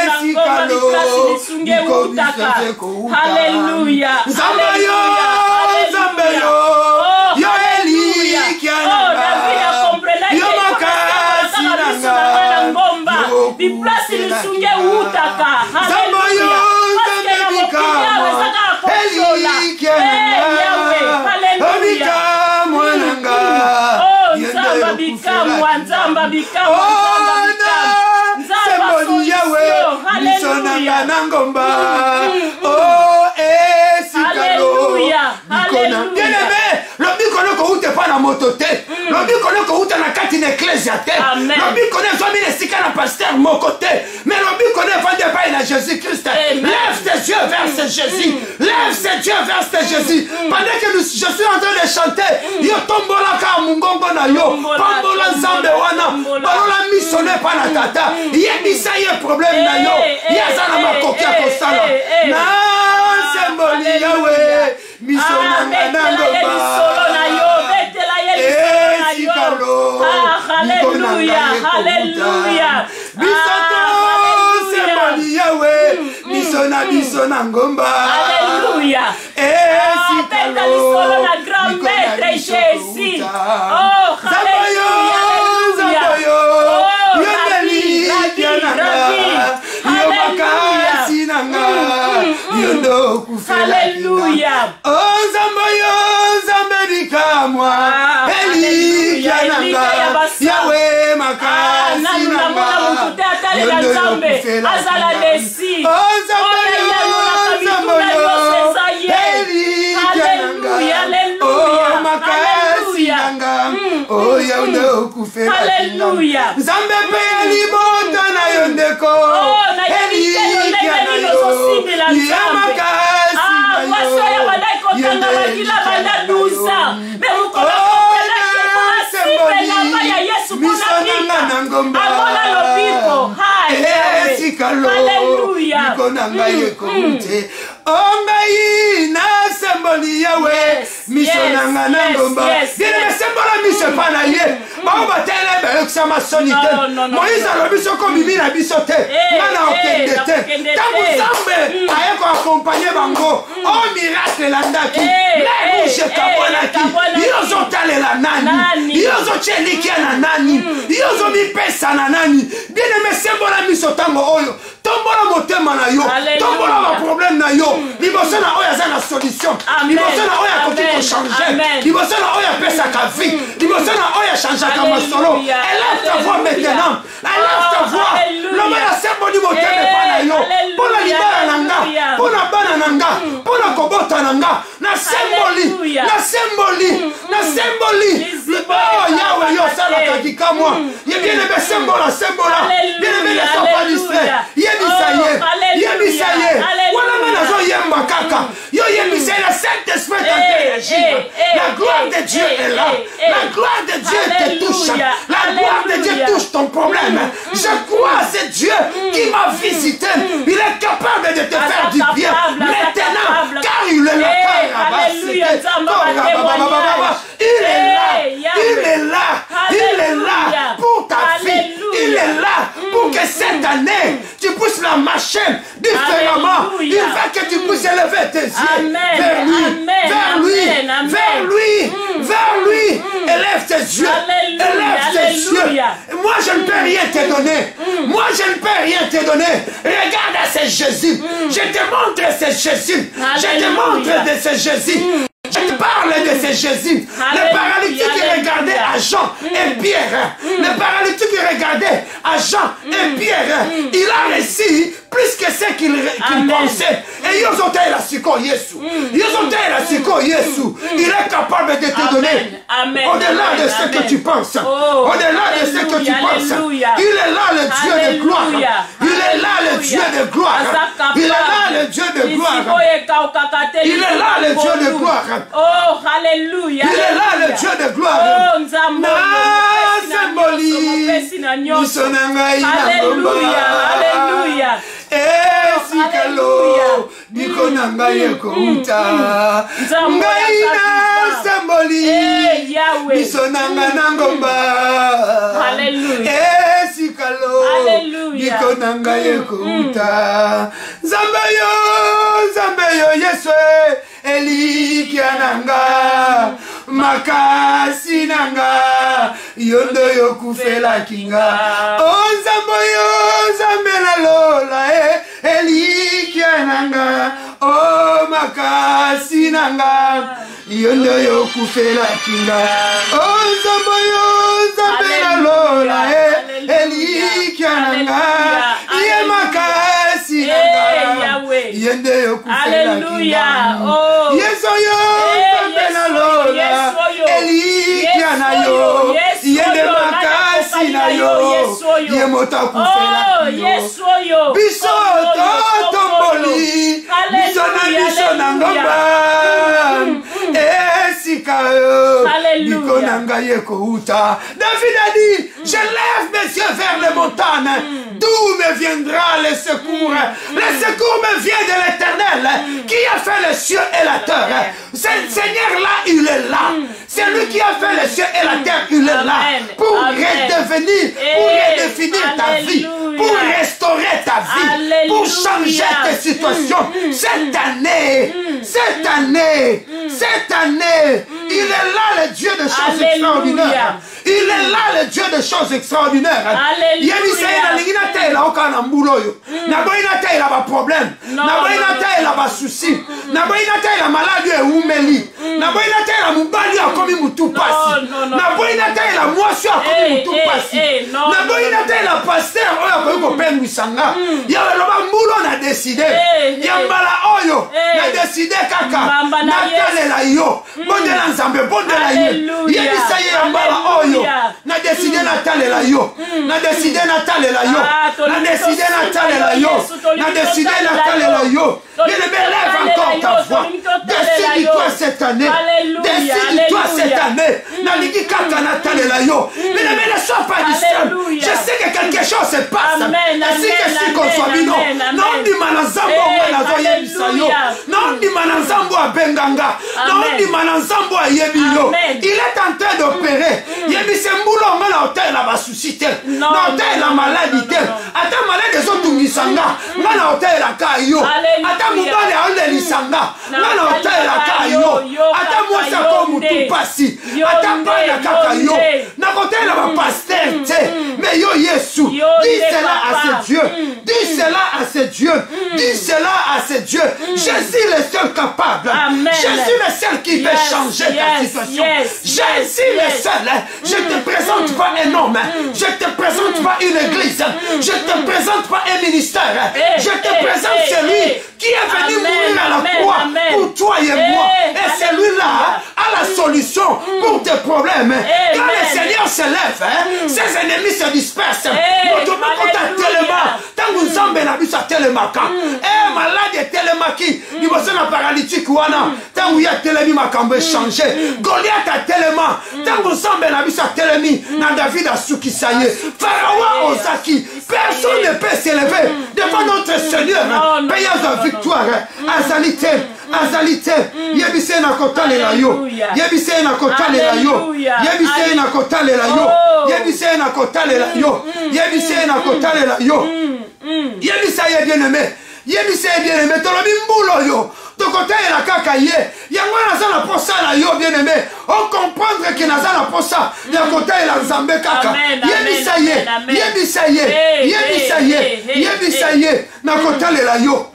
esikalo biko biso ekouta. Hallelujah. Zambayo Zambayo yo eli kiana yo makasi nanga biplasi lisunge utaka. Zambayo Zambika eli kiana Abika mwananga Nzamba bikamwa Nzamba bikamwa Semboli yawe misonanga nangomba oh esikalo bikona bien-aimé lobi kono ko ute pa na moto te lobi kono ko ute na kati na ecclesia te lobi kono zomi na sika na pasteur moko te mais lobi kono vande pa na Jésus Christ. Lève tes yeux vers ce Jésus, lève tes yeux vers ce Jésus. Pendant que je suis en train de chanter yo tombola ka mungongo na yo pambola nzambe wana balola misone pa na tata yebisa ye problème na yo yaza na makoki ya kosala na semboli yawe misonanga nangomba esikalo hallelujah hallelujah bisoto semboli yawe misona biso na ngomba hallelujah esikalo na grand maître Jésus oh hallelujah Zambayo yondeli kiananga yo makasi nanga yondo kufela hallelujah oh Zambayo Zambika mwa eli kiananga yawe makasi nanga yondo kufela azala desi oh Zambayo eli kiananga oh makasi nanga oh yondo kufela hallelujah Nzambe pe libota na yondeko eli kiananga ya makasi Ongai na semboli yawe miso nanga nangomba dine sembola miso pana ye ba batele be kusama sonite Moïse alobi soko bibi na biso te mana okende te tangu Nzambe ayeko accompagner bango oh miracle landaki mais je kabonaki yozo talela nani yozo chelikia na nani yozo mipesa na nani dine me sembola miso tango oyo tombola motema na yo tombola ba problème na yo liboso na oyo aza na solution liboso na oyo akoki kochanger liboso na oyo apesaka vie liboso na oyo achangeaka masolo élève ta voix maintenant élève ta voix loba na semboli motema epai na yo mpona libala na nga mpona bana na nga mpona kobota na nga na semboli na semboli na semboli oh yawe yo osalaka kikamwa ye bien aimé sembola sembola bien aimé ne sois pas distrait yebisa ye wana nga nazoyemba kaka yo yebisa ye la Saint-Esprit t'interagir la gloire de Dieu est là la gloire de Dieu te touche la gloire de Dieu touche ton problème je crois à ce Dieu qui m'a visité il est capable de te faire du bien maintenant car il est là il est là pour ta vie il est là pour que cette année tu puisses la marcher différemment il veut que tu puisses élever tes yeux vers lui élève tes yeux moi je ne peux rien te donner regarde à ce Jésus je te montre ce Jésus je te parle de ce Jésus. Le paralytique qui regardait à Jean et Pierre. Le paralytique qui regardait à Jean et Pierre. Il a réussi plus que ce qu'il pensait. Et Mais Yozotaïla Siko Yesu. Yozotaïla Siko Yesu. Il est capable de te donner. Au-delà de ce que tu penses. Au-delà de ce que tu penses. Il est là le Dieu de gloire. Il est là le Dieu de gloire. Il est là le Dieu de gloire. Il est là le Dieu de gloire. Oh, alléluia. Il est là le Dieu de gloire. Oh, alléluia. Alléluia. Esikalo Niko nangaye kouta Ngaina samboli Biso nanga nangomba Esikalo Niko nangaye kouta Zambeyo Yeswe Elikiananga Makasi nanga Yondo yokufela kinga Oh Zambela lola Elikiananga Oh makasi nanga Yondo yokufela kinga Oh Zambela lola Elikiananga Ye makasi nanga Yondo yokufela kinga Yesoyo Zambela lola Elikianayo Yende makasi na yo Yemota kufela kiyo Biso tomboli Biso na ngomba Esika Niko nanga yeko uta David a dit je lève mes yeux vers les montagnes D'où me viendra le secours Le secours me vient de l'Éternel Qui a fait les cieux et la terre Ce Seigneur là il est là C'est lui qui a fait les cieux et la terre il est là Pour redevenir Pour redéfinir ta vie Pour restaurer ta vie Pour changer tes situations Cette année il est là le Dieu de choses extraordinaires Il est là le Dieu de choses extraordinaires Yebiseye na lingina tela okana mbuloyo Na boina tela ba problème Na boina tela ba souci Na boina tela maladi e umeli Na boina tela mubali akomi mutu pasi Na boina tela mwasi akomi mutu pasi Na boina tela pasteur oyo akomi kopengwisanga Ya loba mbulo na décider Ya mbala oyo na décider kaka Na talela yo Bondela nzambe bondela yo Yebiseye ya mbala oyo Na décider na talela yo Na décider na talela yo Na décider na talela yo Na décider na talela yo Bien-aimé, lève encore ta voix Décide-toi cette année Décide-toi cette année Na ligi kaka na talela yo Bien-aimé, ne sois pas distrait Je sais que quelque chose se passe Ainsi que si qu'on soit bino Non di manazambo Wena zoye bisayo Non di manazambo a benganga Non di manazambo a yebiyo Il est en train d'opérer Yebise mbulo ngana hôtel la ba suscité Na hôtel la maladie Ata malade zo tungisanga Ngana hôtel la kayo Ata mubale aonde lisanga Ngana hôtel la kayo Ata mwasa ko mutu pasi Ata mbaya kaka yo Na hôtel la ba pasteur Mais yo Yesu Dis cela à ce Dieu Dis cela à ce Dieu Dis cela à ce Dieu Je suis le seul capable Je suis le seul qui peut changer ta situation Je suis le seul Je te présente pas un homme Je te présente pas une église Je te présente pas un ministère Je te présente celui qui est venu mourir à la croix pour toi et moi et celui-là a la solution pour tes problèmes quand le Seigneur se lève ses ennemis se dispersent tangu nzambe na biso atelemaka malade etelemaki liboso na paralytique wana tangu ya telemi makambo echange Goliath atelema tangu nzambe na biso atelemi na David asukisa ye Pharaon ozaki personne ne peut s'élever devant notre Seigneur payant de victoire azalité yebise na kotalela yo yebise na kotalela yo yebise na kotalela yo yebise na kotalela yo yebise na kotalela yo yebisa ye bien-aimé tolobi mbulo yo tokotalela kaka ye yango naza na posa na yo bien-aimé on comprendre que naza na posa ya kotalela nzambe kaka yebisa ye na kotalela yo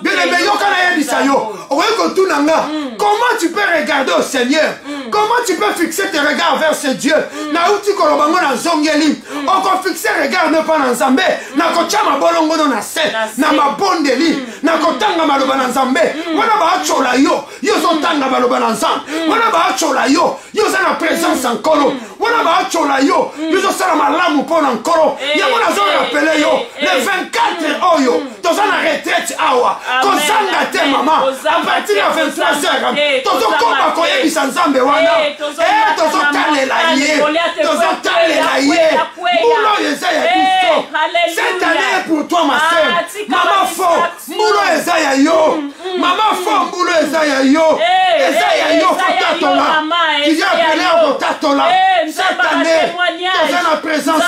bien-aimé yo kana yebisa yo okoki kotuna nga comment tu peux regarder au Seigneur Comment tu peux fixer tes regards vers ce Dieu? Nauti kolobango na zongeli. On peut fixer regard ne pas dans Zambé. Na kochama bolongo na se. Na mabondeli. Na kotanga maloba na Zambé. Wana ba chola yo. Yo zo tanga maloba na Zambé. Wana ba chola yo. Yo za na présence en kolo. Wana ba chola yo. Yo zo sala malamu pona en kolo. Ya mona zo rappeler yo. Le 24 oyo. Toza na retraite awa. Kozanga te maman. À partir de 23h. Tozo koma koyebi sanzambe wana. Tozo talela ye. Tozo talela ye. Moulo yeza ya Kristo. Cette année pour toi ma sœur. Maman fo. Moulo yeza ya yo. Maman fo moulo yeza ya yo. Yeza ya yo fotatola. Tu viens appeler à fotatola. Cette année, dans la présence de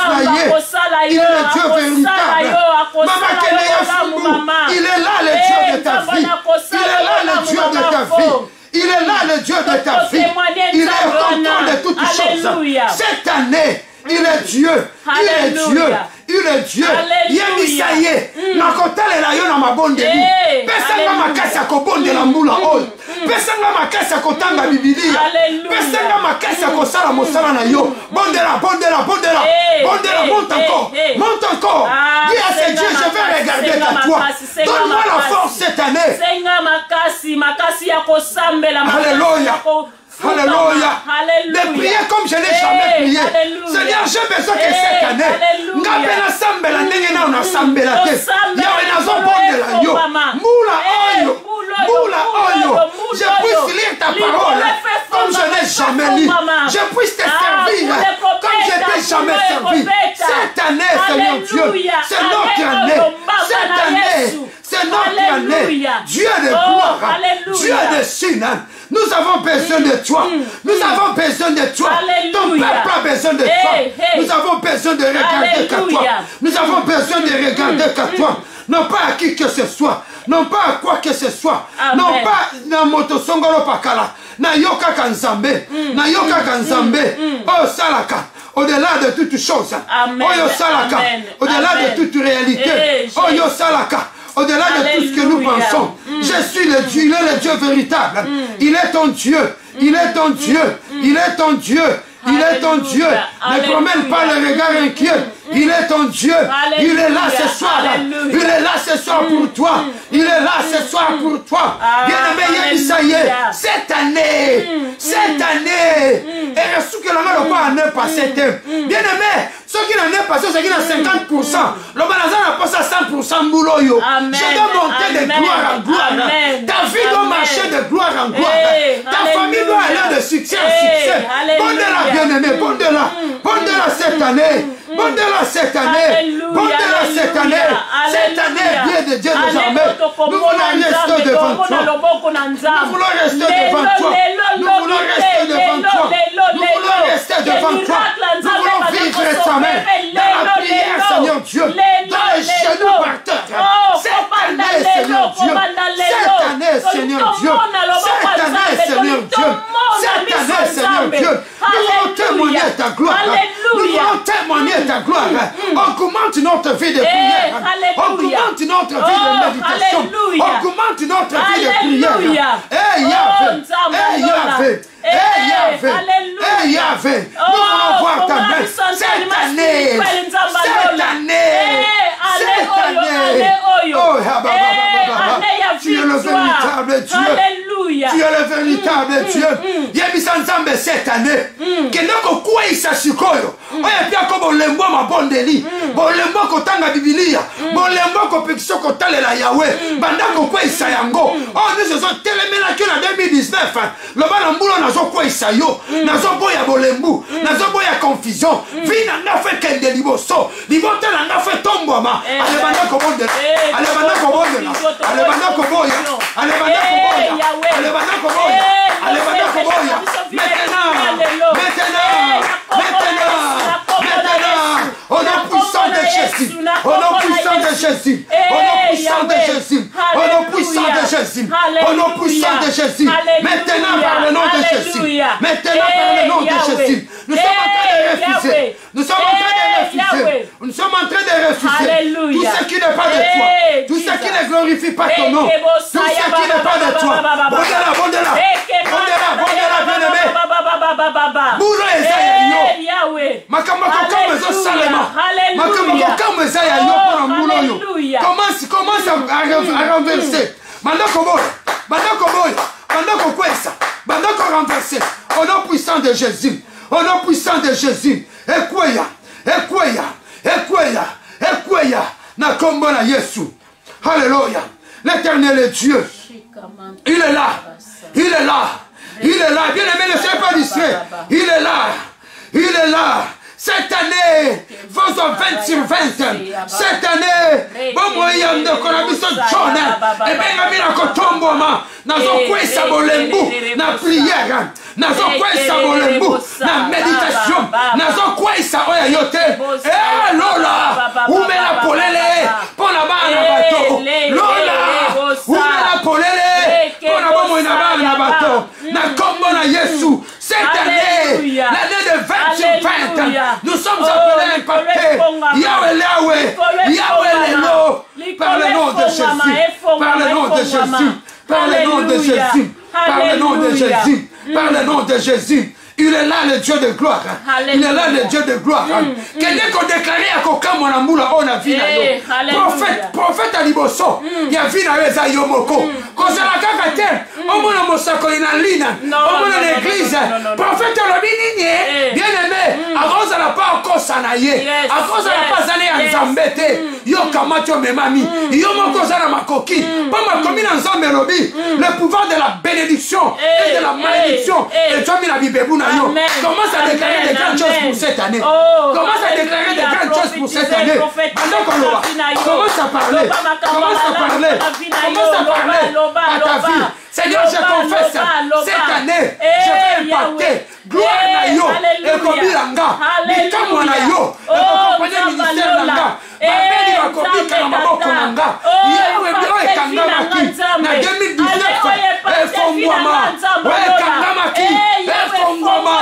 il est le Dieu véritable. Maman Keneya Fumbu, il est là le Dieu de ta vie. Il est là le Dieu de ta vie. Il est là le Dieu de ta vie. Il est au contrôle de toutes choses. Cette année, il est Dieu. Il est Dieu. Il est Dieu. Yemisaye. Nakotalela yo na mabondeli. Pesanga makasi akobondela mbula oyo. Pesanga makasi akotanga Bibilia. Pesanga makasi akosala mosala na yo. Bondela, bondela, bondela. Bondela, monte encore. Monte encore. Dis à ce Dieu, je vais regarder ta toi. Donne-moi la force cette année. Alléluia. Alléluia. De prier comme je n'ai jamais prié. Seigneur, j'ai besoin que cette année, ngapela sambela ndenge na una sambela te. Yawe nazo bondela yo. Mula oyo. Mula oyo. Je puisse lire ta parole comme je n'ai jamais lu. Je puisse te servir comme je t'ai jamais servi. Cette année, Seigneur Dieu, c'est notre année. Cette année, c'est notre année. Dieu de gloire. Dieu de Sina. Nous avons besoin de toi. Nous avons besoin de toi. Ton peuple a besoin de toi. Nous avons besoin de regarder qu'à toi. Nous avons besoin de regarder qu'à toi. Non pas à qui que ce soit. Non pas à quoi que ce soit. Non pas na moto songolo pakala. Na yoka kanzambe. Na yoka kanzambe. Oh salaka. Au-delà de toutes choses. Oh yo salaka. Au-delà de toute réalité. Oh yo salaka. Au-delà de tout ce que nous pensons, je suis le Dieu, il est le Dieu véritable. Il est ton Dieu, il est ton Dieu, il est ton Dieu, il est ton Dieu. Ne promène pas le regard inquiet. Il est ton Dieu. Il est là ce soir. Il est là ce soir pour toi. Il est là ce soir pour toi. Bien-aimé, Yemisaye, cette année, et reçu que l'on n'a pas année passée. Bien-aimé, ceux qui n'en est passé, c'est qui ont 50%. Le Banazan n'a pas ça 100% boulot. Je dois monter de gloire en gloire. Ta vie doit marcher de gloire en gloire. Ta famille doit aller de succès en succès. Bonne-la, bien-aimé, bonne-la. Bonne-la cette année. Bonne-la cette année. Bonne-la cette année. Cette année, bien de Dieu désormais. Nous voulons rester devant toi. Nous voulons rester devant toi. Nous voulons rester devant toi. Nous voulons rester devant toi. Nous voulons vivre sa main dans la prière, Seigneur Dieu. Dans les genoux par terre. Cette année, Seigneur Dieu. Cette année, Seigneur Dieu. Cette année, Seigneur Dieu. Cette année, Seigneur Dieu. Nous voulons témoigner ta gloire. Nous voulons témoigner ta gloire. Augmente notre vie de prière. Augmente notre vie de méditation. Augmente notre vie de prière. Eh Yahvé. Eh Yahvé. Eh Yahvé. Eh Yahvé. Nous voulons voir ta main. Cette année. Cette année. Cette année. Oh, tu es le véritable Dieu. Tu es le véritable Dieu. Yebisanzambe cette année. Kendoko kwisa sikoyo. Oya pia ko bolembo mabondeli. Bolembo kotanga Biblia. Bolembo ko pekso kotalela Yahweh. Bandako kwisa yango. Oh nous sommes telemena que en 2019. Le bana mbulo nazo kwisa yo. Nazo boya bolembu. Nazo boya confusion. Vina na fait kende liboso. Libota na fait tomboma. Ale bandako bondela. Ale bandako bondela. Ale bandako boya. Ale bandako boya. Ale bandako boya. Ale bandako boya. Maintenant, au nom puissant de Jésus, au nom puissant de Jésus, au nom puissant de Jésus, au nom puissant de Jésus, au nom puissant de Jésus, maintenant par le nom de Jésus, maintenant par le nom de Jésus, nous sommes en train de refuser, nous sommes en train de refuser, nous sommes en train de refuser tout ce qui n'est pas de toi, tout ce qui ne glorifie pas ton nom, tout ce qui n'est pas de toi, bondela, bondela, bondela, bondela, bien-aimé, bulo eza ya yo makambo kokambo ezo salema makambo kokambo eza ya yo pona mbulo yo commence à renverser bandako boy bandako kwesa bandako renverser au nom puissant de Jésus au nom puissant de Jésus ekweya na kombo na Yesu. Alléluia. L'Éternel est Dieu. Il est là. Il est là. Il est là. Bien aimé, ne soyez pas distrait. Il est là. Il est là. Cette année, faisons 20 sur 20. Cette année, bon moyen de konabiso John. Et bien, il y a kotombo ma. Nazo kwesa bolembu na prière. Nazo kwesa bolembu na méditation. Nazo kwesa oya yote. Eh Lola, umela polele pona bana bato. Lola, umela polele pona bomo ina bana bato. Na kombo na Yesu. Cette année, l'année de 20 sur 20, nous sommes appelés à impacter. Yahweh Lelo, par le nom de Jésus, par le nom de Jésus, par le nom de Jésus, par le nom de Jésus, par le nom de Jésus. Il est là le Dieu de gloire. Il est là le Dieu de gloire. Quelqu'un qu'on déclarait à Kokamo na Moula, on a vu prophète à Liboso, il y a vu na Yomoko. Quand ça la kakate, on m'a mosako ina lina, on m'a l'église. Prophète à l'obinigné, bien aimé, à cause de la part encore sanaye, à cause de la pas année en zambete, yo kamacho memami, yo moko zana makoki, pas ma commune en zamberobi, le pouvoir de la bénédiction et de la malédiction, et toi mi la bibebuna. Commence à déclarer des grandes choses pour cette année. Commence à déclarer des grandes choses pour cette année. Commence à parler. Commence à parler. Commence à parler à ta vie. Seigneur, je confesse, cette année, je vais impacter. Gloire na yo, ekobi langa, bikamwa na yo, ekokompagner ministère langa, babeli bakobika na maboko nanga, yewe bilo ekangamaki, na 2019, efongwama, ekangamaki, efongwama,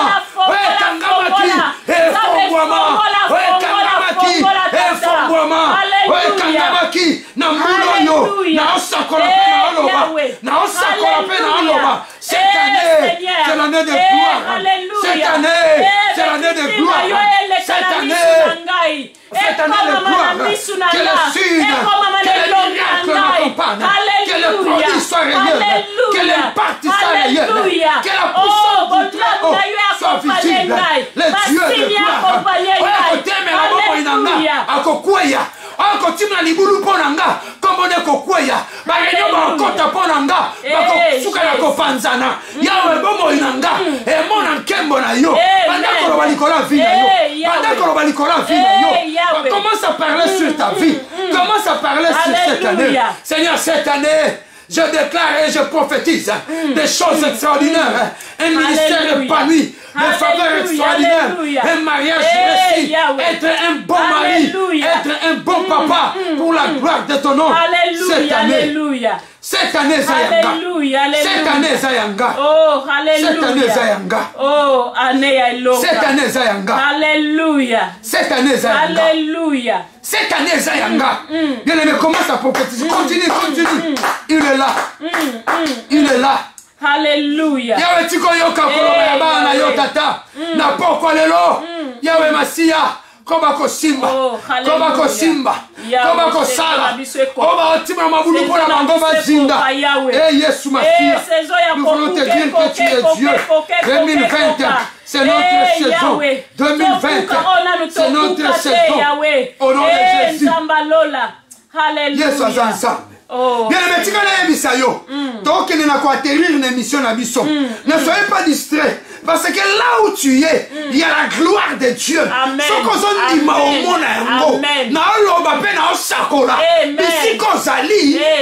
ekangamaki, efongwama, ekangamaki, efongwama, ekangamaki, na mbulo yo, na osakola pe na oloba, na osakola pe na oloba. Cette année, c'est l'année de gloire. Cette année, c'est l'année de gloire. Cette année, de gloire. Que le signe, que les miracles m'accompagnent. Que le produit soit réel. Que l'impact soit réel. Que la puissance du Très-Haut soit visible. Les dieux de gloire. Akotimla libulu ponanga kombone kokweya bagenyo bakota ponanga bakosuka na kopanzana yawe bomo inanga e mona nkembo na yo bandako lo balikola vie na yo bandako lo balikola vie na yo commence à parler sur ta vie commence à parler sur cette année. Seigneur, cette année je déclare et je prophétise des choses extraordinaires, un ministère épanoui, des faveurs extraordinaires, un mariage réussi, être un bon mari, être un bon papa pour la gloire de ton nom. Cette année, cette année Zayanga, cette année Zayanga, cette année Zayanga, oh année cette année Zayanga, alléluia, cette année Zayanga, alléluia. Cette année, Zayanga, bien aimé, commence à prophétiser. Continue, continue. Il est là. Il est là. Alléluia. Yahweh tiko yoka koloba ya bana yo tata. Na poko lelo. Yahweh Masia. Kobako simba. Kobako simba. Kobako sala. Oba otima mabulu pona mangoma zinda. Eh Yesu Masia. Nous voulons te dire que tu es Dieu. 2020. C'est notre saison. 2020. C'est notre saison. Au nom de Jésus. Yesu ensemble. Bien aimé, tu connais Bisayo. Donc, il n'y a pas atterrir une émission à Bisso. Ne soyez pas distrait. Parce que là où tu es, il y a la gloire de Dieu. Amen.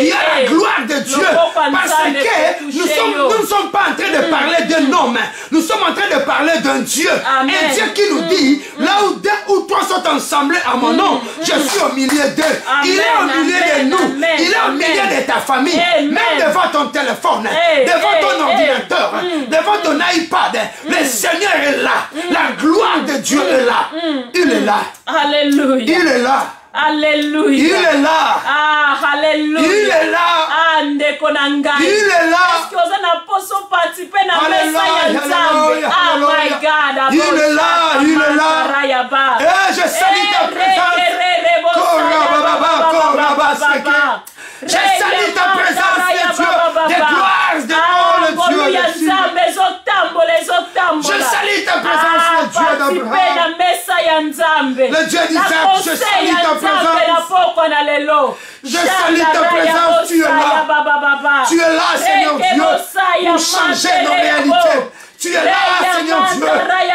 Il y a la gloire de Dieu. Parce que nous ne sommes pas en train de parler d'un homme. Nous sommes en train de parler d'un Dieu. Un Dieu qui nous dit, là où deux ou trois sont ensemblés à mon nom, je suis au milieu d'eux. Il est au milieu de nous. Il est au milieu de ta famille. Même devant ton téléphone, devant ton ordinateur, devant ton iPad. Le Seigneur est là. La gloire de Dieu est là. Il est là. Alléluia. Il est là. Alléluia. Il est là. Ah, alléluia. Il est là. Ah, ndekonangai. Il est là. que oza na poso participer na mesa ya Nzambe. Ah my God. Il est là, il est là. Et je salue ta présence. Je salue ta présence de Dieu, de gloire, de Dieu. Je salue ta présence de Dieu d'Abraham. Le Dieu d'Isaac, je salue ta présence. Je salue ta présence, tu es là. Tu es là, Seigneur Dieu, pour changer nos réalités. Tu es là, Seigneur Dieu,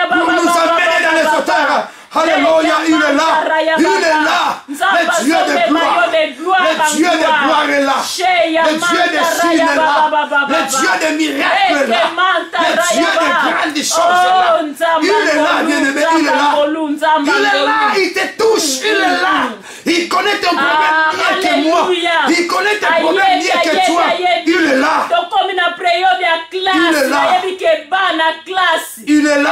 pour nous amener dans les hauteurs. Alléluia, il est là, il est là, le Dieu de gloire, le Dieu de gloire est là, le Dieu de signes est là, le Dieu de miracles est là, le Dieu de grandes choses est là, il est là, bien-aimé, il est là, il te touche, il est là, il connaît ton problème mieux que moi, il connaît tes problèmes mieux que toi, il est là, il est là,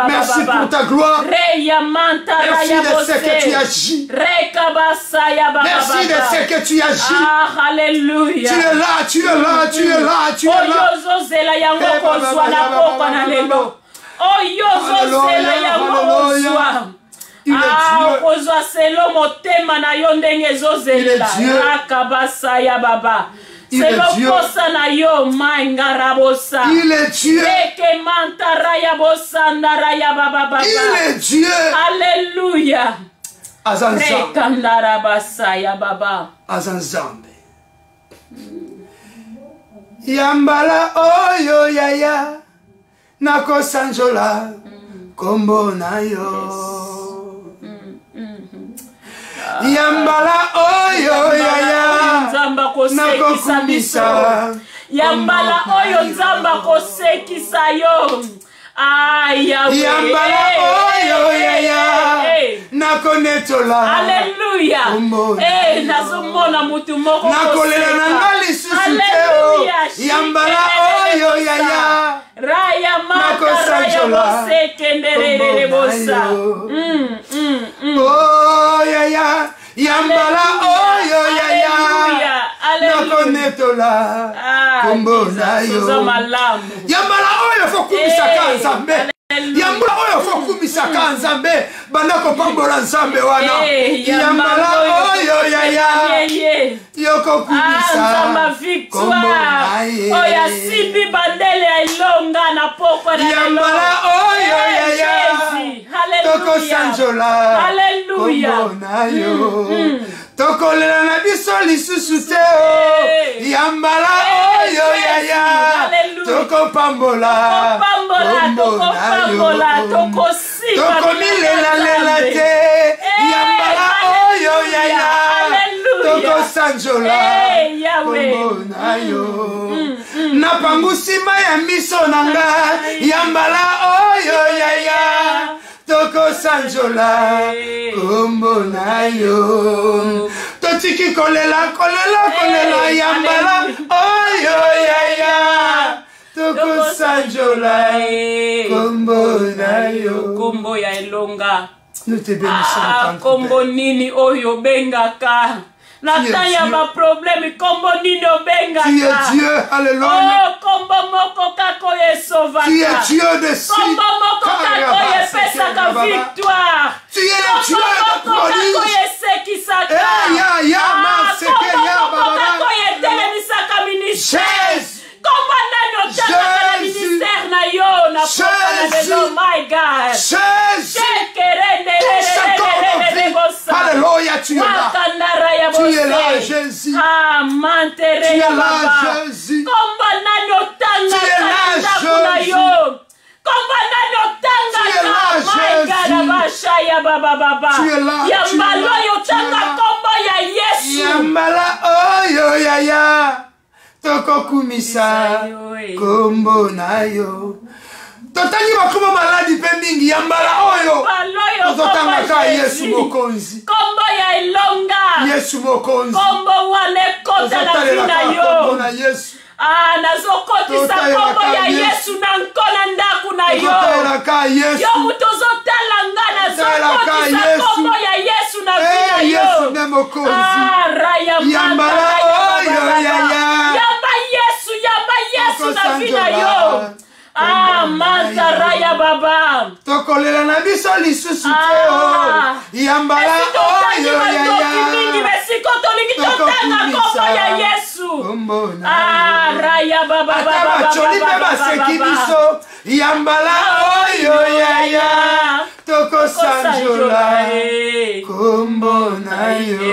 merci pour ta gloire. Merci de ce que tu agis. Merci de ce que tu agis. Alléluia. Tu es là, tu es là, tu es là, tu es là. Il est Dieu. Il est Dieu. Il est Dieu. Il est Dieu. Alléluia. Azanzambe. Yambala oyo yaya nakosanjola kombo na yo. Yambala oyo yaya nakokumisa. Yambala oyo nzamba kosekisa yo. Yambala oyo yaya nakonetola. Alléluia. Nazomona mutu moko nakolela na ngali susu te. Yambala oyo yaya raya maka raya bosekenderere bosa. Oh yaya yambala oyo yaya nakonetola kombo na yo. Yambala oyo fokumisaka Nzambe. Yambala oyo fokumisaka Nzambe banda kopambola Nzambe wana. Yambala oyo yaya yokokumisa Nzamba victoire oya simbi bandele ya ilonga na poko na yambala oyo yaya tokosanjola kombo na yo. Tokolela na biso lisusu te o. Yambala oyo yaya tokopambola kombo na yo. Tokomilela te. Yambala oyo yaya tokosanjola kombo na yo. Napangusima ya miso nanga. Yambala oyo yaya tokosanjola kombo na yo. Totiki kolela yambala oyo yaya tokosanjola kombo na yo. Kombo ya elonga. Nous te bénissons. Kombo nini oyo bengaka. Natanya ma problème kombo nini obengaka. Tu es Dieu, alléluia. Oh kombo moko kako yesovaka. Tu es Dieu de signes. Kombo moko kako yepesaka victoire. Tu es le Dieu de prodige. Kombo yesekisaka. Kombo yetelemisaka ministère. Kombo nani otaka na ministère na yo na poka na lelo my God. Alléluia, tu es là. Tu es là, Jésus. Tu es là, Jésus. Tu es là, Jésus. Yambala oyo yaya tokokumisa kombo na yo. Totangi bakumo maladi pe mingi yambala oyo tozotangaka Yesu mokonzi. Kombo ya ilonga. Yesu mokonzi. Kombo wane kota na vina yo. Nazokotisa kombo ya Yesu na nkona ndaku na yo. Yo mutozotala nga nazokotisa kombo ya Yesu na vina yo. mokozi. Yamba Yesu na vina yo. Manta raya baba. Tokolela na biso lisusu te o. Yambala oyo ya ya. Mesiko tolingi totanga kopo ya Yesu. Raya baba baba. Choli pe baseki biso. Yambala oyo ya ya. Toko sanjola kombo na yo.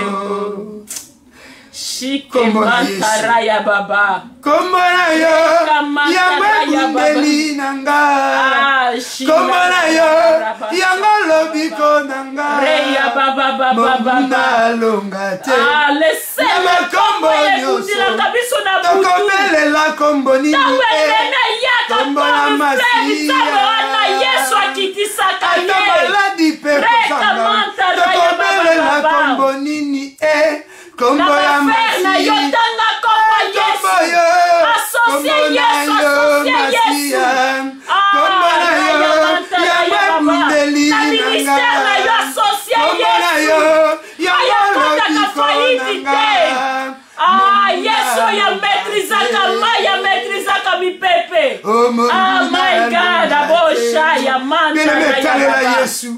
Shike mantaraya baba. Kombo na yo. Yamwe kumbeli nanga. Kombo na yo. Yango lobiko nanga. Reya baba baba baba. Longa te. Lesele kombo nyoso. Tokobele la kombo nini. Kombo na masiya. Yesu akitisaka ye. Maladi pepe sanga. Tokobele la kombo nini. Kombo ya masiya. Kombo yo. Kombo na yo masiya. Kombo na yo. Yamwe kundeli nanga. Kombo na yo. Yamwe lobiko nanga. Yesu ya maîtrisaka mi pepe. Oh my God, abosha ya mantara Yesu.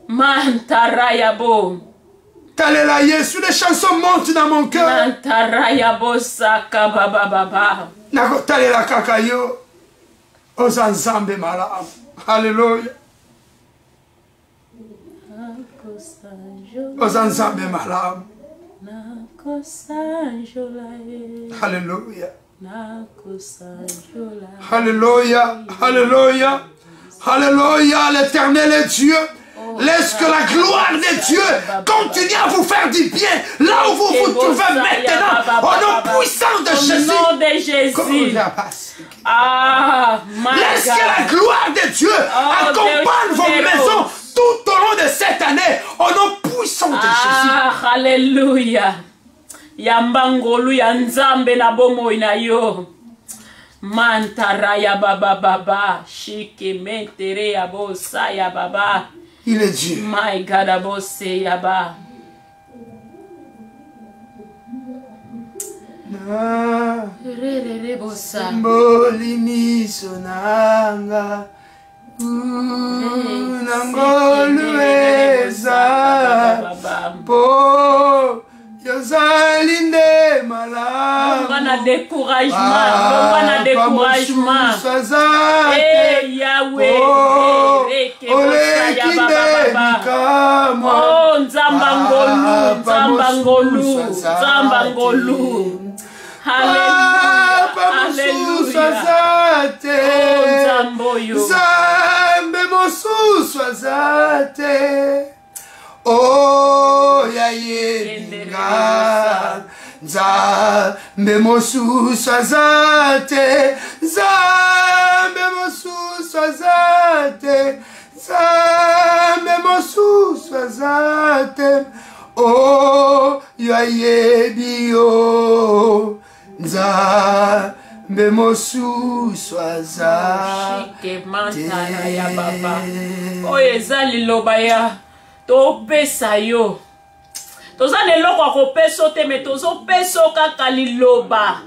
Mantara ya bo. Talela Yesu, les chansons montent dans mon cœur. Mantara ya bosaka baba baba. Nako talela kakayo. Ozanzambe malamu. Hallelujah. Ozanzambe malamu. Alléluia. Alléluia. Alléluia. Alléluia. L'Éternel est Dieu. Laisse que la gloire de Dieu continue à vous faire du bien là où vous vous trouvez maintenant. Au nom puissant de Jésus. Au nom de Jésus. Laisse que la gloire de Dieu accompagne vos maisons tout au long de cette année. Au nom puissant de Jésus. Alléluia. Yambangolu ya nzambe na bomo ina yo. Mantara ya baba baba. Shike mentere ya bosa ya baba. Il est Dieu. My God, abose ya ba. Bosa. Mbolimi sonanga. Nangolu eza. Po. Yozalinde malam. On a découragement. On a découragement. Yahweh. Oh, Nzambangolu. Nzambangolu. Nzambangolu. Alléluia. Zambe mosusu azate. Oh, ya yedinga. Zambe mosusu azate. Zambe mosusu azate. Zambe mosusu azate. Oh, ya yebio. Zambe mosusu azate. Ya baba. Oh, ezali lobaya. Topesa yo. Toza neloko akopeso te me tozo peso kaka liloba.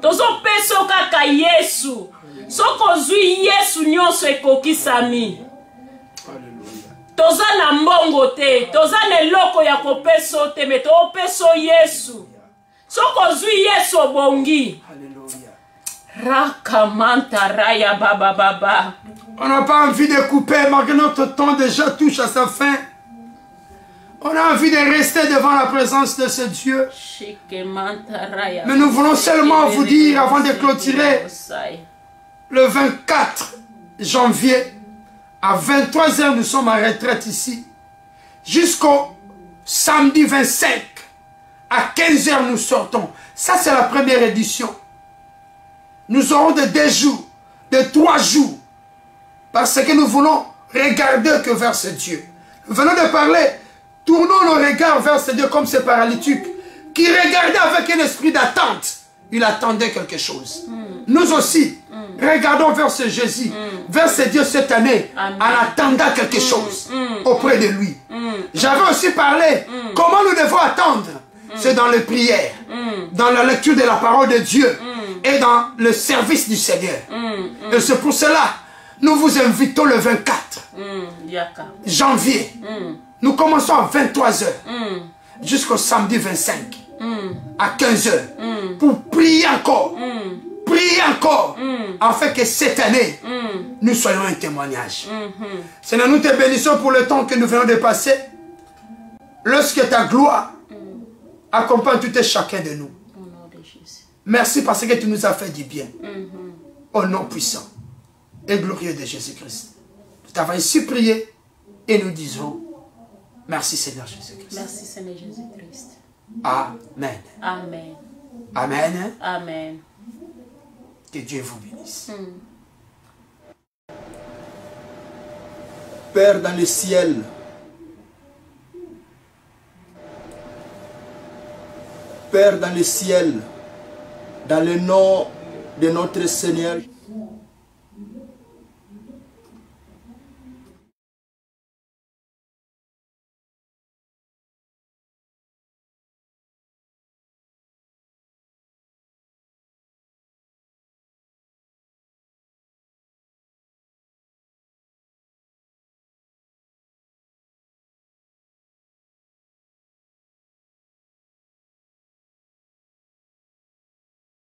Tozo peso kaka Yesu. Soko zui Yesu nyonso ekokisami. Toza na mbongo te. Toza neloko ya kopeso te me to peso Yesu. Soko zui Yesu obongi. Rakamanta raya baba baba. On n'a pas envie de couper, malgré notre temps déjà touche à sa fin. On a envie de rester devant la présence de ce Dieu. Mais nous voulons seulement vous dire, avant de clôturer, le 24 janvier, à 23h, nous sommes en retraite ici. Jusqu'au samedi 25, à 15h, nous sortons. Ça, c'est la première édition. Nous aurons de 2 jours, de 3 jours. Parce que nous voulons regarder que vers ce Dieu. Nous venons de parler. Tournons nos regards vers ce Dieu comme ce paralytique qui regardait avec un esprit d'attente. Il attendait quelque chose. Nous aussi, regardons vers ce Jésus, vers ce Dieu cette année, en attendant quelque chose auprès de lui. J'avais aussi parlé comment nous devons attendre. C'est dans les prières, dans la lecture de la parole de Dieu et dans le service du Seigneur. Et c'est pour cela, nous vous invitons le 24 janvier. Nous commençons à 23 h jusqu'au samedi 25 à 15 h pour prier encore. Priez encore afin que cette année, nous soyons un témoignage. Seigneur, nous te bénissons pour le temps que nous venons de passer. Lorsque ta gloire accompagne tout et chacun de nous. Merci parce que tu nous as fait du bien. Au nom puissant et glorieux de Jésus-Christ. Nous t'avons ainsi prié et nous disons merci Seigneur Jésus-Christ. Merci Seigneur Jésus-Christ. Amen. Amen. Amen. Amen. Que Dieu vous bénisse. Père dans le ciel, Père dans le ciel, dans le nom de notre Seigneur,